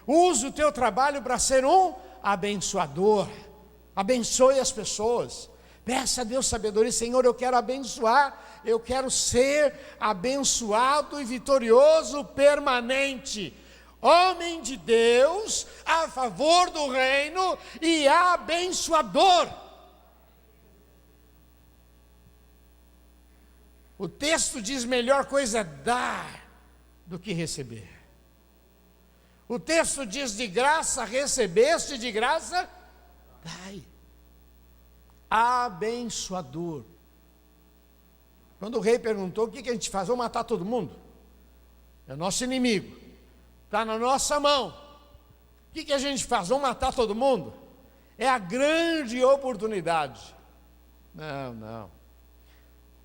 Use o teu trabalho para ser um abençoador. Abençoe as pessoas. Peça a Deus sabedoria. Senhor, eu quero abençoar. Eu quero ser abençoado e vitorioso permanente. Homem de Deus, a favor do reino e abençoador. O texto diz: melhor coisa é dar do que receber. O texto diz: de graça recebeste, de graça dai. Abençoador. Quando o rei perguntou: o que a gente faz? Vamos matar todo mundo? É o nosso inimigo, está na nossa mão. O que a gente faz? Vamos matar todo mundo? É a grande oportunidade. Não.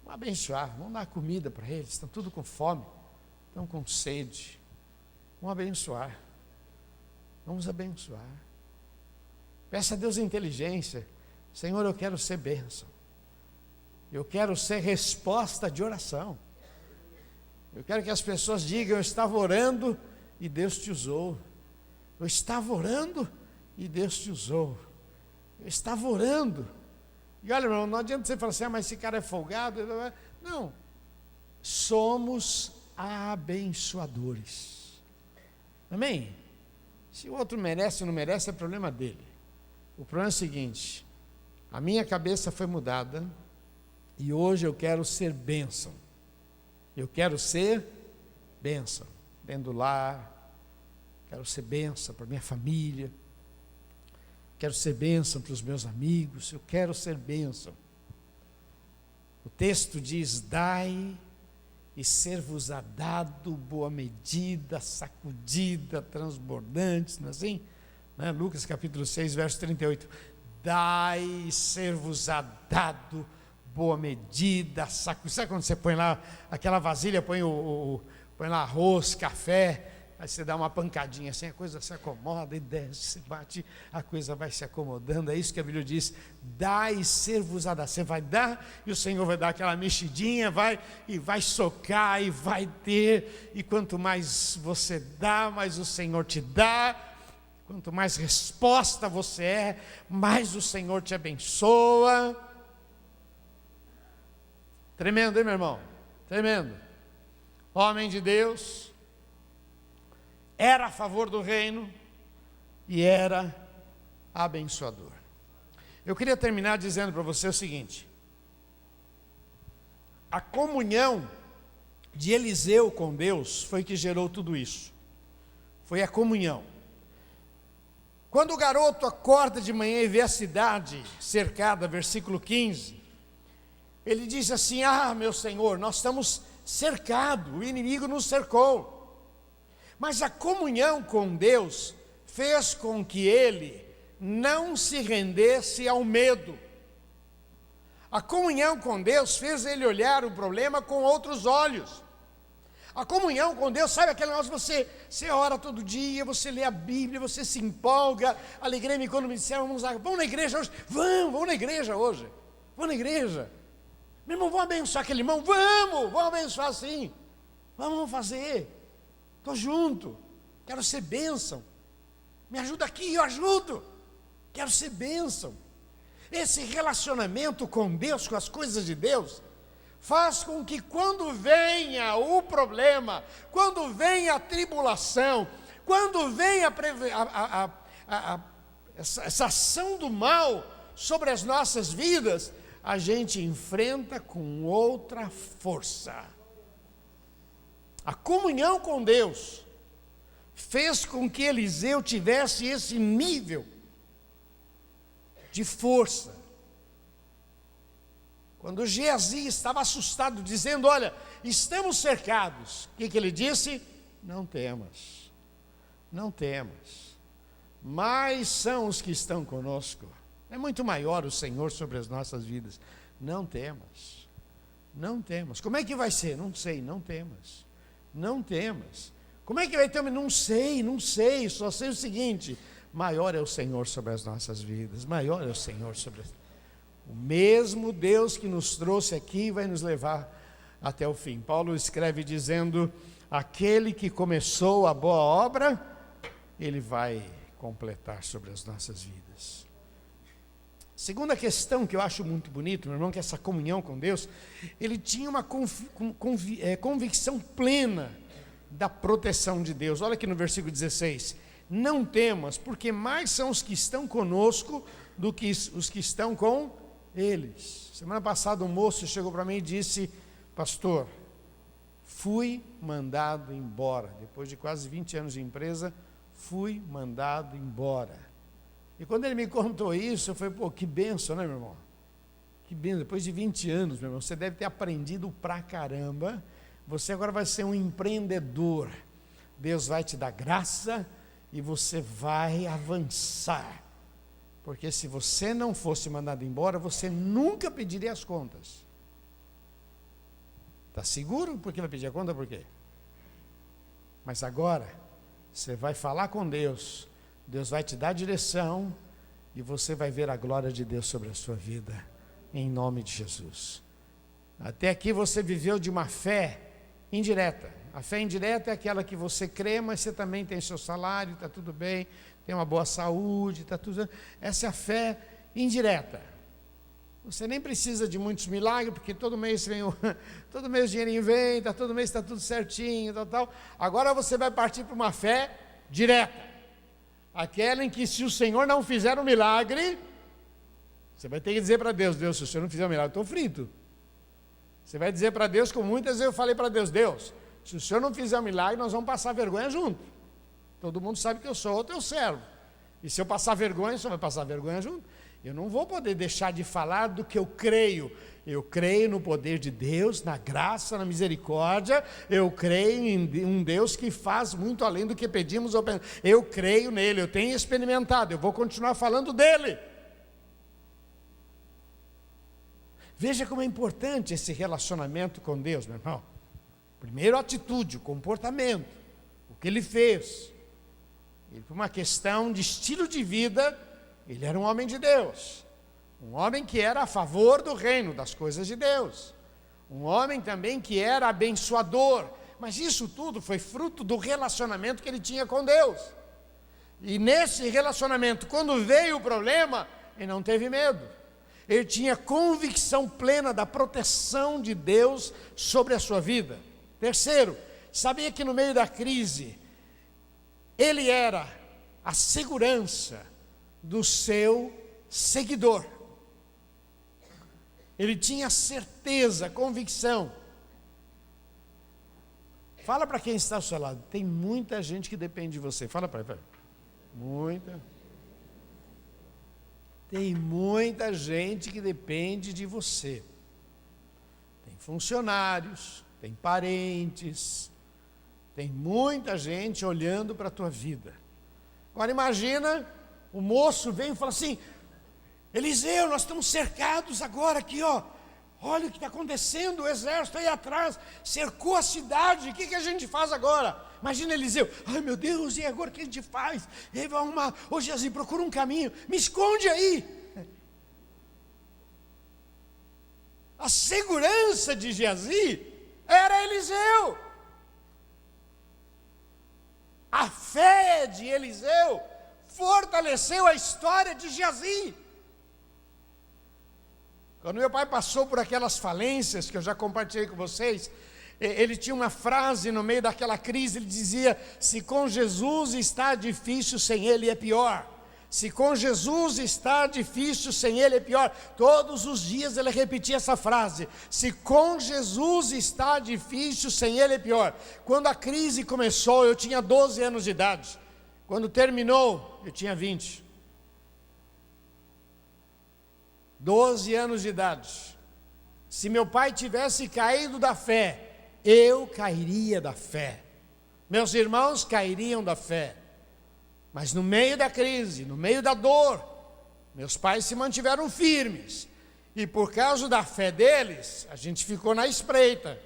Vamos abençoar, vamos dar comida para eles, estão tudo com fome, estão com sede. Vamos abençoar. Vamos abençoar. Peça a Deus inteligência. Senhor, eu quero ser bênção. Eu quero ser resposta de oração. Eu quero que as pessoas digam: eu estava orando e Deus te usou. Eu estava orando e Deus te usou. Eu estava orando. E olha, irmão, não adianta você falar assim: mas esse cara é folgado. Não. Somos abençoadores. Amém? Se o outro merece ou não merece, é problema dele. O problema é o seguinte: a minha cabeça foi mudada e hoje eu quero ser bênção. Eu quero ser bênção dentro do lar, quero ser bênção para minha família, quero ser bênção para os meus amigos, eu quero ser bênção. O texto diz: dai e ser-vos-á dado boa medida, sacudida, transbordante, não é assim? Lucas capítulo 6, verso 38. Dai e ser-vos-á dado boa medida, sacudida. Sabe quando você põe lá aquela vasilha, põe lá arroz, café, aí você dá uma pancadinha assim, a coisa se acomoda e desce, você bate, a coisa vai se acomodando. É isso que a Bíblia diz: dai e ser-vos-á dado. Você vai dar e o Senhor vai dar aquela mexidinha, vai socar e vai ter, e quanto mais você dá, mais o Senhor te dá. Quanto mais resposta você é, mais o Senhor te abençoa. Tremendo, hein, meu irmão? Tremendo. Homem de Deus, era a favor do reino e era abençoador. Eu queria terminar dizendo para você o seguinte: a comunhão de Eliseu com Deus foi que gerou tudo isso. Foi a comunhão. Quando o garoto acorda de manhã e vê a cidade cercada, versículo 15, ele diz assim: ah, meu Senhor, nós estamos cercados, o inimigo nos cercou. Mas a comunhão com Deus fez com que ele não se rendesse ao medo. A comunhão com Deus fez ele olhar o problema com outros olhos. A comunhão com Deus, sabe aquele negócio, você ora todo dia, você lê a Bíblia, você se empolga. Alegrei-me quando me disseram: vamos na igreja hoje. Vamos na igreja hoje. Vamos na igreja. Meu irmão, vamos abençoar aquele irmão? Vamos abençoar sim. Vamos fazer. Estou junto. Quero ser bênção. Me ajuda aqui, eu ajudo. Quero ser bênção. Esse relacionamento com Deus, com as coisas de Deus, faz com que quando venha o problema, quando venha a tribulação, quando venha essa ação do mal sobre as nossas vidas, a gente enfrenta com outra força. A comunhão com Deus fez com que Eliseu tivesse esse nível de força. Quando Geazi estava assustado, dizendo: olha, estamos cercados, o que ele disse? Não temas, não temas, mais são os que estão conosco. É muito maior o Senhor sobre as nossas vidas. Não temas, não temas. Como é que vai ser? Não sei, não temas, não temas. Como é que vai ter? Não sei, só sei o seguinte: maior é o Senhor sobre as nossas vidas, maior é o Senhor sobre as... O mesmo Deus que nos trouxe aqui vai nos levar até o fim. Paulo escreve dizendo: aquele que começou a boa obra, ele vai completar sobre as nossas vidas. Segunda questão que eu acho muito bonito, meu irmão, que essa comunhão com Deus, ele tinha uma convicção plena da proteção de Deus. Olha aqui no versículo 16: não temas, porque mais são os que estão conosco do que os que estão com eles. Semana passada um moço chegou para mim e disse: pastor, fui mandado embora, depois de quase 20 anos de empresa, fui mandado embora. E quando ele me contou isso, eu falei: pô, que bênção, né, meu irmão? Que bênção, depois de 20 anos, meu irmão, você deve ter aprendido pra caramba, você agora vai ser um empreendedor, Deus vai te dar graça e você vai avançar. Porque se você não fosse mandado embora, você nunca pediria as contas. Está seguro? Por que vai pedir a conta? Por quê? Mas agora, você vai falar com Deus, Deus vai te dar direção, e você vai ver a glória de Deus sobre a sua vida, em nome de Jesus. Até aqui você viveu de uma fé indireta. A fé indireta é aquela que você crê, mas você também tem seu salário, está tudo bem, tem uma boa saúde, está tudo... Essa é a fé indireta. Você nem precisa de muitos milagres, porque todo mês todo mês o dinheirinho vem, todo mês está tudo certinho, tal. Agora você vai partir para uma fé direta. aquela em que se o Senhor não fizer um milagre, você vai ter que dizer para Deus: Deus, se o Senhor não fizer um milagre, eu estou frito. Você vai dizer para Deus, como muitas vezes eu falei para Deus: Deus, se o Senhor não fizer um milagre, nós vamos passar vergonha junto. Todo mundo sabe que eu sou o teu servo. E se eu passar vergonha, o Senhor vai passar vergonha junto. Eu não vou poder deixar de falar do que eu creio. Eu creio no poder de Deus, na graça, na misericórdia. Eu creio em um Deus que faz muito além do que pedimos ou pensamos. Eu creio nele, eu tenho experimentado, eu vou continuar falando dele. Veja como é importante esse relacionamento com Deus, meu irmão. Primeiro, a atitude, o comportamento, o que ele fez. Ele, por uma questão de estilo de vida, ele era um homem de Deus. Um homem que era a favor do reino, das coisas de Deus. Um homem também que era abençoador. Mas isso tudo foi fruto do relacionamento que ele tinha com Deus. E nesse relacionamento, quando veio o problema, ele não teve medo. Ele tinha convicção plena da proteção de Deus sobre a sua vida. Terceiro, sabia que no meio da crise, ele era a segurança do seu seguidor. Ele tinha certeza, convicção. Fala para quem está ao seu lado: tem muita gente que depende de você. Fala para ele. Muita. Tem muita gente que depende de você. Tem funcionários, tem parentes, tem muita gente olhando para a tua vida. Agora imagina, o moço vem e fala assim: Eliseu, nós estamos cercados agora aqui, ó. Olha o que está acontecendo, o exército aí atrás cercou a cidade, o que a gente faz agora? Imagina Eliseu: ai meu Deus, e agora o que a gente faz? Ele vai arrumar, ô Geazi, procura um caminho, me esconde aí. A segurança de Geazi era Eliseu. A fé de Eliseu fortaleceu a história de Geazi. Quando meu pai passou por aquelas falências que eu já compartilhei com vocês, ele tinha uma frase no meio daquela crise, ele dizia: se com Jesus está difícil, sem ele é pior. Se com Jesus está difícil, sem ele é pior. Todos os dias ele repetia essa frase: se com Jesus está difícil, sem ele é pior. Quando a crise começou, eu tinha 12 anos de idade. Quando terminou, eu tinha 20. 12 anos de idade. Se meu pai tivesse caído da fé, eu cairia da fé. Meus irmãos cairiam da fé. Mas no meio da crise, no meio da dor, meus pais se mantiveram firmes. E por causa da fé deles, a gente ficou na espreita.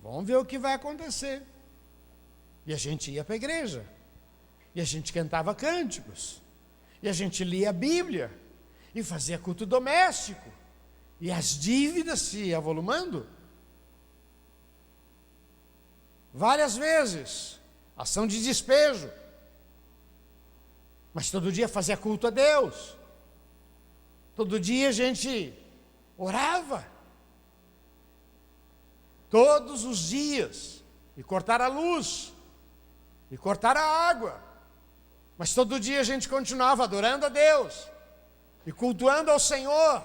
Vamos ver o que vai acontecer. E a gente ia para a igreja. E a gente cantava cânticos. E a gente lia a Bíblia. E fazia culto doméstico. E as dívidas se avolumando. Várias vezes. Ação de despejo. Mas todo dia fazia culto a Deus. Todo dia a gente orava. Todos os dias. E cortar a luz. E cortar a água. Mas todo dia a gente continuava adorando a Deus. E cultuando ao Senhor.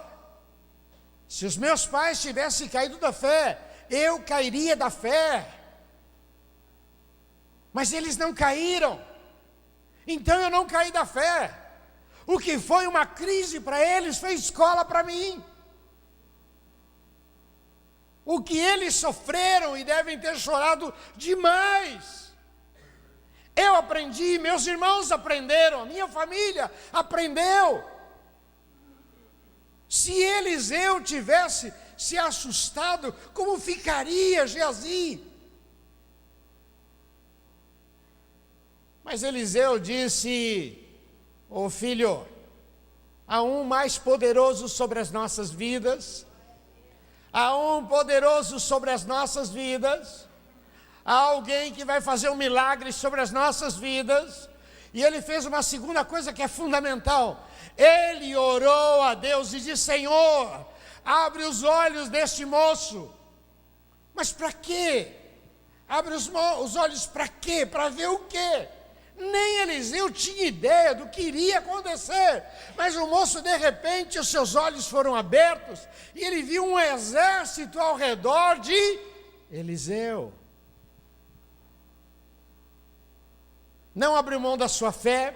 Se os meus pais tivessem caído da fé, eu cairia da fé. Mas eles não caíram. Então eu não caí da fé. O que foi uma crise para eles foi escola para mim. O que eles sofreram e devem ter chorado demais. Eu aprendi, meus irmãos aprenderam, a minha família aprendeu. Se Eliseu tivesse se assustado, como ficaria Geazi? Mas Eliseu disse: ô filho, há um mais poderoso sobre as nossas vidas, há um poderoso sobre as nossas vidas, há alguém que vai fazer um milagre sobre as nossas vidas. E ele fez uma segunda coisa que é fundamental. Ele orou a Deus e disse: Senhor, abre os olhos deste moço. Mas para quê? Abre os olhos para quê? Para ver o quê? Nem Eliseu tinha ideia do que iria acontecer. Mas o moço, de repente, os seus olhos foram abertos e ele viu um exército ao redor de Eliseu. Não abriu mão da sua fé.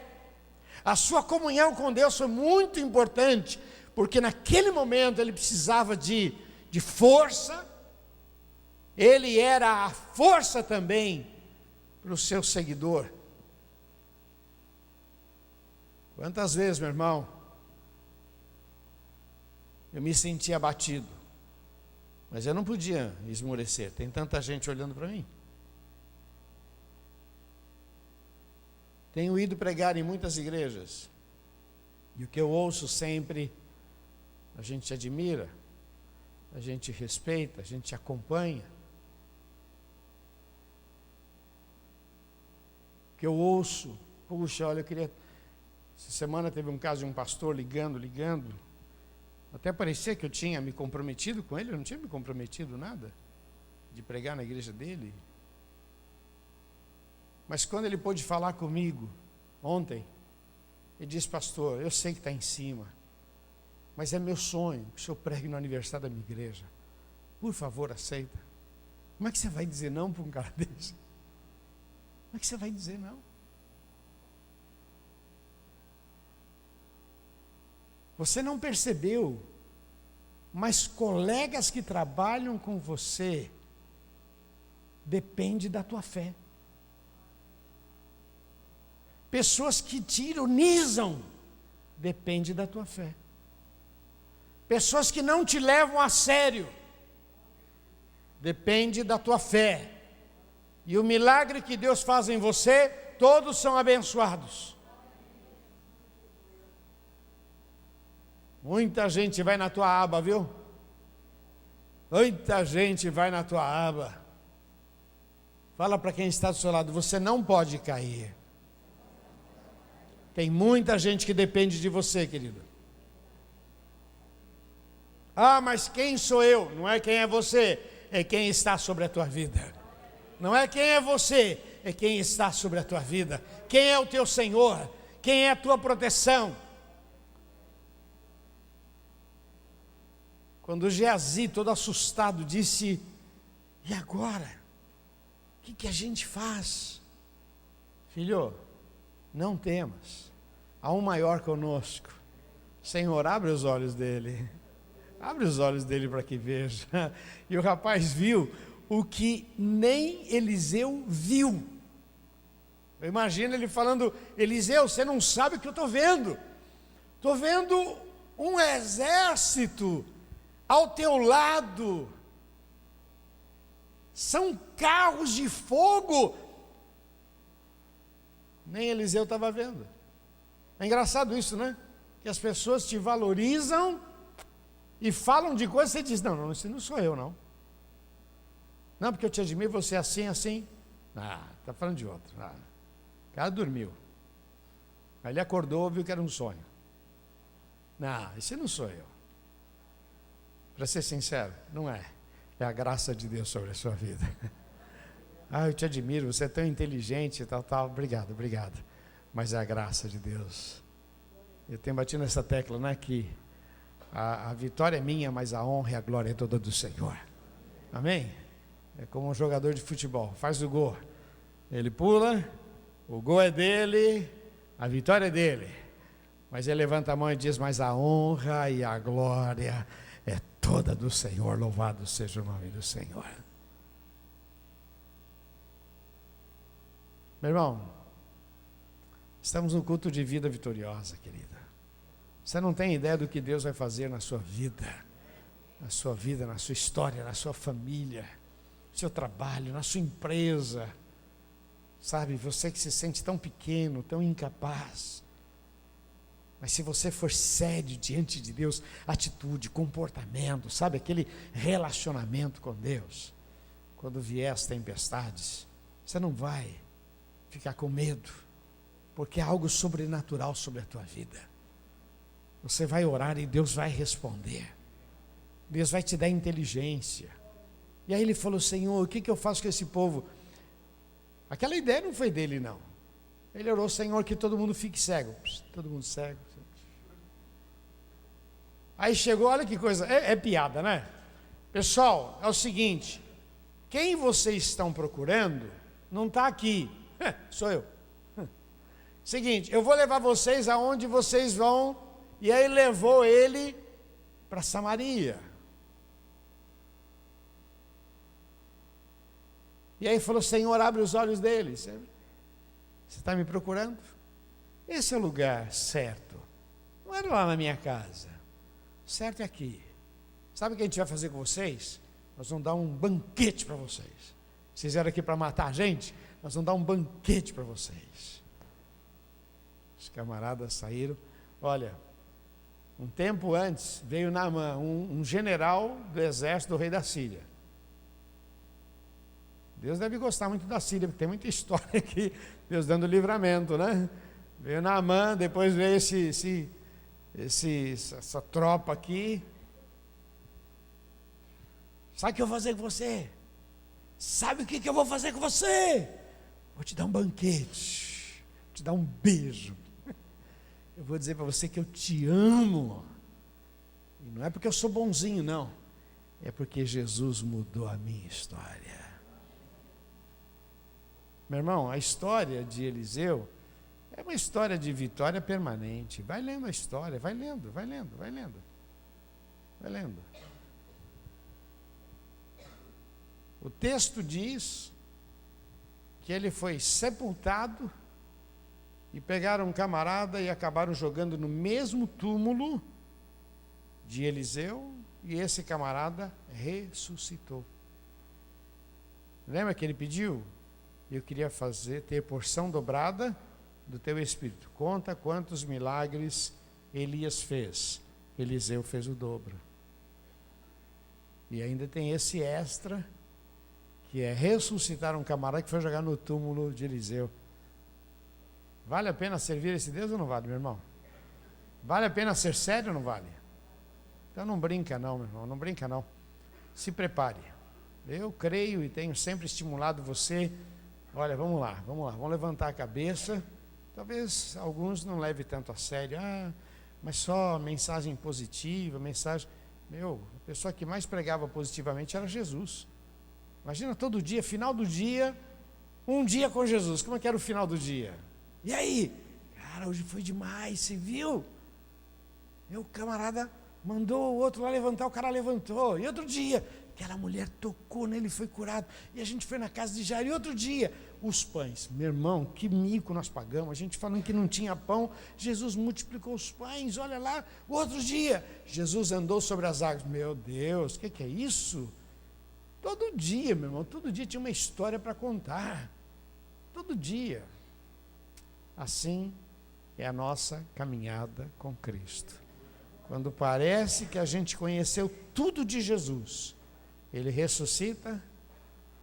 A sua comunhão com Deus foi muito importante, porque naquele momento ele precisava de força. Ele era a força também para o seu seguidor. Quantas vezes, meu irmão, eu me senti abatido, mas eu não podia esmorecer, tem tanta gente olhando para mim. Tenho ido pregar em muitas igrejas, e o que eu ouço sempre, a gente admira, a gente respeita, a gente acompanha. O que eu ouço, puxa, olha, eu queria... Essa semana teve um caso de um pastor ligando, até parecia que eu tinha me comprometido com ele, eu não tinha me comprometido nada, de pregar na igreja dele. Mas quando ele pôde falar comigo, ontem, ele disse: pastor, eu sei que está em cima, mas é meu sonho que o senhor pregue no aniversário da minha igreja. Por favor, aceita. Como é que você vai dizer não para um cara desse? Como é que você vai dizer não? Você não percebeu, mas colegas que trabalham com você, depende da tua fé. Pessoas que te ironizam, depende da tua fé. Pessoas que não te levam a sério, depende da tua fé. E o milagre que Deus faz em você, todos são abençoados. Muita gente vai na tua aba, viu? Muita gente vai na tua aba. Fala para quem está do seu lado: você não pode cair. Tem muita gente que depende de você, querido. Ah, mas quem sou eu? Não é quem é você, é quem está sobre a tua vida. Não é quem é você, é quem está sobre a tua vida. Quem é o teu Senhor? Quem é a tua proteção? Quando Geazi, todo assustado, disse: e agora? O que a gente faz? Filho, não temas, há um maior conosco. Senhor, abre os olhos dele. Abre os olhos dele para que veja. E o rapaz viu o que nem Eliseu viu. Eu imagino ele falando: Eliseu, você não sabe o que eu estou vendo. Estou vendo um exército ao teu lado. São carros de fogo. Nem Eliseu estava vendo. É engraçado isso, né? Que as pessoas te valorizam e falam de coisas e você diz: não, esse não sou eu, não. Não, porque eu te admiro, você é assim, assim. Ah, está falando de outro. Ah, o cara dormiu. Aí ele acordou, viu que era um sonho. Não, esse não sou eu. Para ser sincero, não é. É a graça de Deus sobre a sua vida. Ah, eu te admiro, você é tão inteligente, tal. Obrigado. Mas é a graça de Deus. Eu tenho batido nessa tecla, né? Que a vitória é minha, mas a honra e a glória é toda do Senhor. Amém? É como um jogador de futebol, faz o gol. Ele pula, o gol é dele, a vitória é dele. Mas ele levanta a mão e diz: mas a honra e a glória é toda do Senhor, louvado seja o nome do Senhor. Meu irmão, estamos no culto de vida vitoriosa, querida. Você não tem ideia do que Deus vai fazer na sua vida, na sua história, na sua família, no seu trabalho, na sua empresa. Sabe, você que se sente tão pequeno, tão incapaz. Mas se você for sério diante de Deus, atitude, comportamento, sabe, aquele relacionamento com Deus, quando vier as tempestades, você não vai ficar com medo, porque é algo sobrenatural sobre a tua vida. Você vai orar e Deus vai responder. Deus vai te dar inteligência. E aí ele falou: Senhor, o que eu faço com esse povo? Aquela ideia não foi dele, não. Ele orou, Senhor, que todo mundo fique cego. Todo mundo cego. Aí chegou, olha que coisa, é piada, né? Pessoal, é o seguinte, quem vocês estão procurando não está aqui, sou eu. Seguinte, eu vou levar vocês aonde vocês vão, e aí levou ele para Samaria. E aí falou, Senhor, abre os olhos deles. Você está me procurando? Esse é o lugar certo. Não era lá na minha casa. Certo é aqui. Sabe o que a gente vai fazer com vocês? Nós vamos dar um banquete para vocês. Vocês vieram aqui para matar a gente? Nós vamos dar um banquete para vocês. Os camaradas saíram. Olha, um tempo antes veio Naamã, um general do exército do rei da Síria. Deus deve gostar muito da Síria, porque tem muita história aqui, Deus dando livramento, né? Veio Naamã, depois veio essa tropa aqui. Sabe o que eu vou fazer com você? Sabe o que eu vou fazer com você? Vou te dar um banquete, vou te dar um beijo. Eu vou dizer para você que eu te amo. E não é porque eu sou bonzinho, não. É porque Jesus mudou a minha história. Meu irmão, a história de Eliseu é uma história de vitória permanente. Vai lendo a história, vai lendo. O texto diz que ele foi sepultado e pegaram um camarada e acabaram jogando no mesmo túmulo de Eliseu, e esse camarada ressuscitou. Lembra que ele pediu? Eu queria ter porção dobrada do teu espírito. Conta quantos milagres Elias fez. Eliseu fez o dobro. E ainda tem esse extra, que é ressuscitar um camarada que foi jogar no túmulo de Eliseu. Vale a pena servir esse Deus ou não vale, meu irmão? Vale a pena ser sério ou não vale? Então não brinca não, meu irmão, não brinca não. Se prepare. Eu creio e tenho sempre estimulado você. Olha, vamos lá, vamos levantar a cabeça. Talvez alguns não levem tanto a sério. Mas só mensagem positiva, mensagem... a pessoa que mais pregava positivamente era Jesus. Imagina todo dia, final do dia, um dia com Jesus. Como é que era o final do dia? E aí? Cara, hoje foi demais, você viu? Meu camarada mandou o outro lá levantar, o cara levantou. E outro dia, aquela mulher tocou nele e foi curado. E a gente foi na casa de Jairo. E outro dia, os pães. Meu irmão, que mico nós pagamos. A gente falando que não tinha pão, Jesus multiplicou os pães. Olha lá, o outro dia, Jesus andou sobre as águas. Meu Deus, o que é isso? Todo dia, meu irmão, todo dia tinha uma história para contar. Todo dia. Assim é a nossa caminhada com Cristo. Quando parece que a gente conheceu tudo de Jesus, Ele ressuscita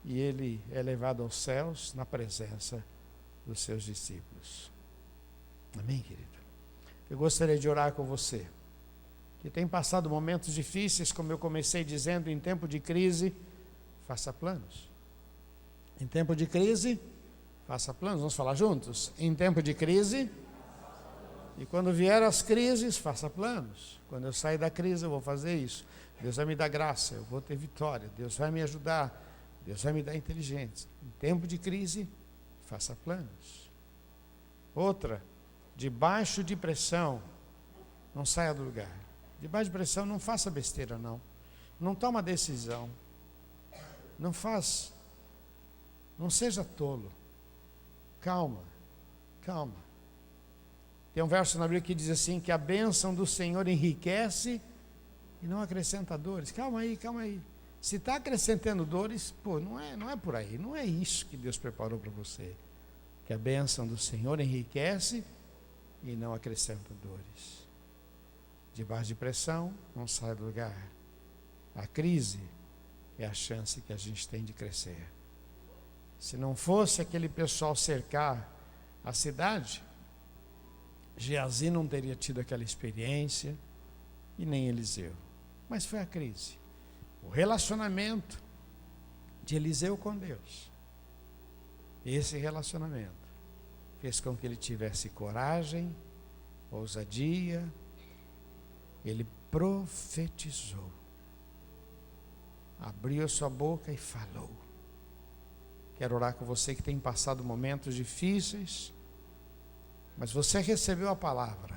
e Ele é levado aos céus na presença dos seus discípulos. Amém, querido? Eu gostaria de orar com você, que tem passado momentos difíceis, como eu comecei dizendo, em tempo de crise, faça planos. Em tempo de crise, faça planos. Vamos falar juntos? Em tempo de crise, e quando vier as crises, faça planos. Quando eu sair da crise, eu vou fazer isso. Deus vai me dar graça, eu vou ter vitória. Deus vai me ajudar, Deus vai me dar inteligência. Em tempo de crise, faça planos. Outra, debaixo de pressão, não saia do lugar. Debaixo de pressão, não faça besteira, não. Não toma decisão. Não seja tolo. Calma. Tem um verso na Bíblia que diz assim, que a bênção do Senhor enriquece e não acrescenta dores. Calma aí. Se está acrescentando dores, não é por aí. Não é isso que Deus preparou para você. Que a bênção do Senhor enriquece e não acrescenta dores. Debaixo de pressão, não sai do lugar. A crise é a chance que a gente tem de crescer. Se não fosse aquele pessoal cercar a cidade, Geazi não teria tido aquela experiência e nem Eliseu. Mas foi a crise. O relacionamento de Eliseu com Deus. Esse relacionamento fez com que ele tivesse coragem, ousadia. Ele profetizou, abriu a sua boca e falou. Quero orar com você que tem passado momentos difíceis, mas você recebeu a palavra,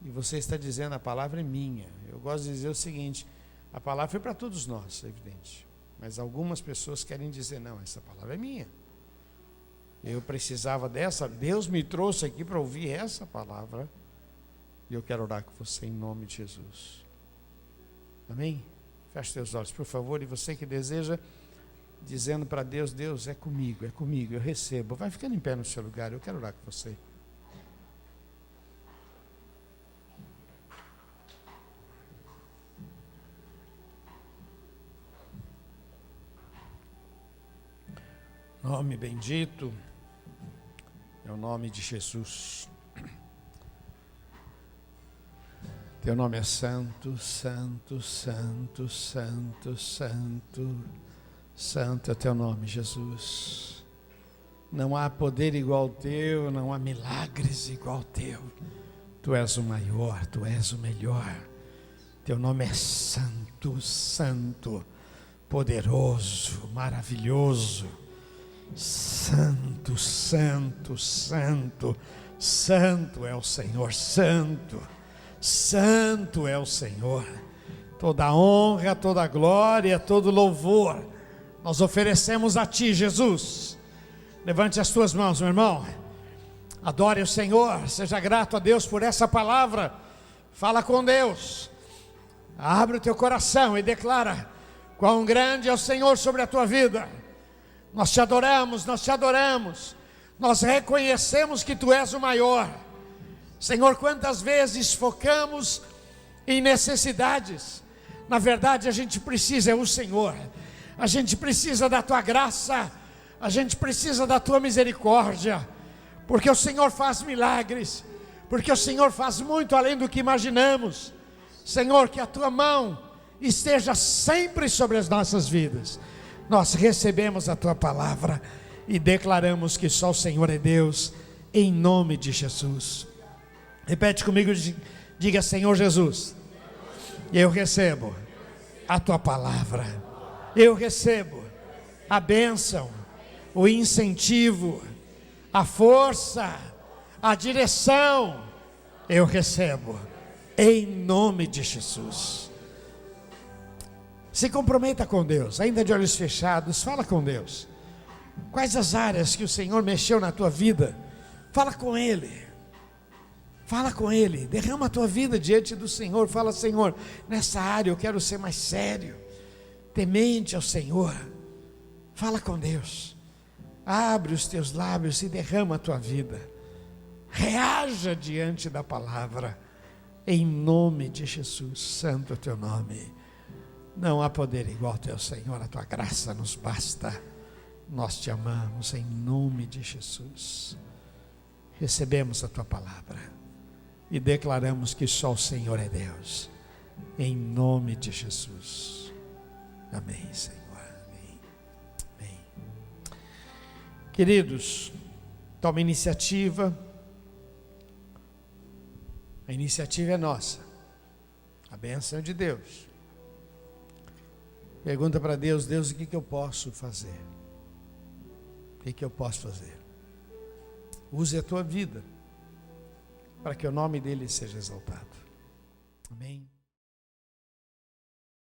e você está dizendo: a palavra é minha. Eu gosto de dizer o seguinte: a palavra foi para todos nós, é evidente, mas algumas pessoas querem dizer: não, essa palavra é minha, eu precisava dessa, Deus me trouxe aqui para ouvir essa palavra, e eu quero orar com você em nome de Jesus. Amém? Feche seus olhos, por favor. E você que deseja, dizendo para Deus: Deus, é comigo, eu recebo. Vai ficando em pé no seu lugar, eu quero orar com você. Nome bendito é o nome de Jesus. Teu nome é santo, santo, santo, santo, santo. Santo é teu nome, Jesus. Não há poder igual ao teu, não há milagres igual ao teu. Tu és o maior, tu és o melhor. Teu nome é santo, santo, poderoso, maravilhoso. Santo, santo, santo, santo é o Senhor, santo, santo é o Senhor. Toda a honra, toda a glória, todo louvor nós oferecemos a Ti, Jesus. Levante as tuas mãos, meu irmão. Adore o Senhor, seja grato a Deus por essa palavra. Fala com Deus. Abre o teu coração e declara quão grande é o Senhor sobre a tua vida. Nós te adoramos, nós te adoramos. Nós reconhecemos que Tu és o maior. Senhor, quantas vezes focamos em necessidades. Na verdade, a gente precisa o Senhor. A gente precisa da Tua graça. A gente precisa da Tua misericórdia. Porque o Senhor faz milagres. Porque o Senhor faz muito além do que imaginamos. Senhor, que a Tua mão esteja sempre sobre as nossas vidas. Nós recebemos a Tua palavra e declaramos que só o Senhor é Deus, em nome de Jesus. Repete comigo, diga: Senhor Jesus, eu recebo a Tua palavra, eu recebo a bênção, o incentivo, a força, a direção, eu recebo, em nome de Jesus. Se comprometa com Deus, ainda de olhos fechados, fala com Deus. Quais as áreas que o Senhor mexeu na tua vida? Fala com Ele. Fala com Ele, derrama a tua vida diante do Senhor. Fala: Senhor, nessa área eu quero ser mais sério, temente ao Senhor. Fala com Deus. Abre os teus lábios e derrama a tua vida. Reaja diante da palavra, em nome de Jesus. Santo é o teu nome. Não há poder igual ao teu, Senhor. A tua graça nos basta. Nós te amamos em nome de Jesus. Recebemos a tua palavra e declaramos que só o Senhor é Deus, em nome de Jesus. Amém, Senhor. Amém. Amém. Queridos, toma iniciativa. A iniciativa é nossa. A bênção é de Deus. Pergunta para Deus: Deus, o que eu posso fazer? O que eu posso fazer? Use a tua vida para que o nome dele seja exaltado.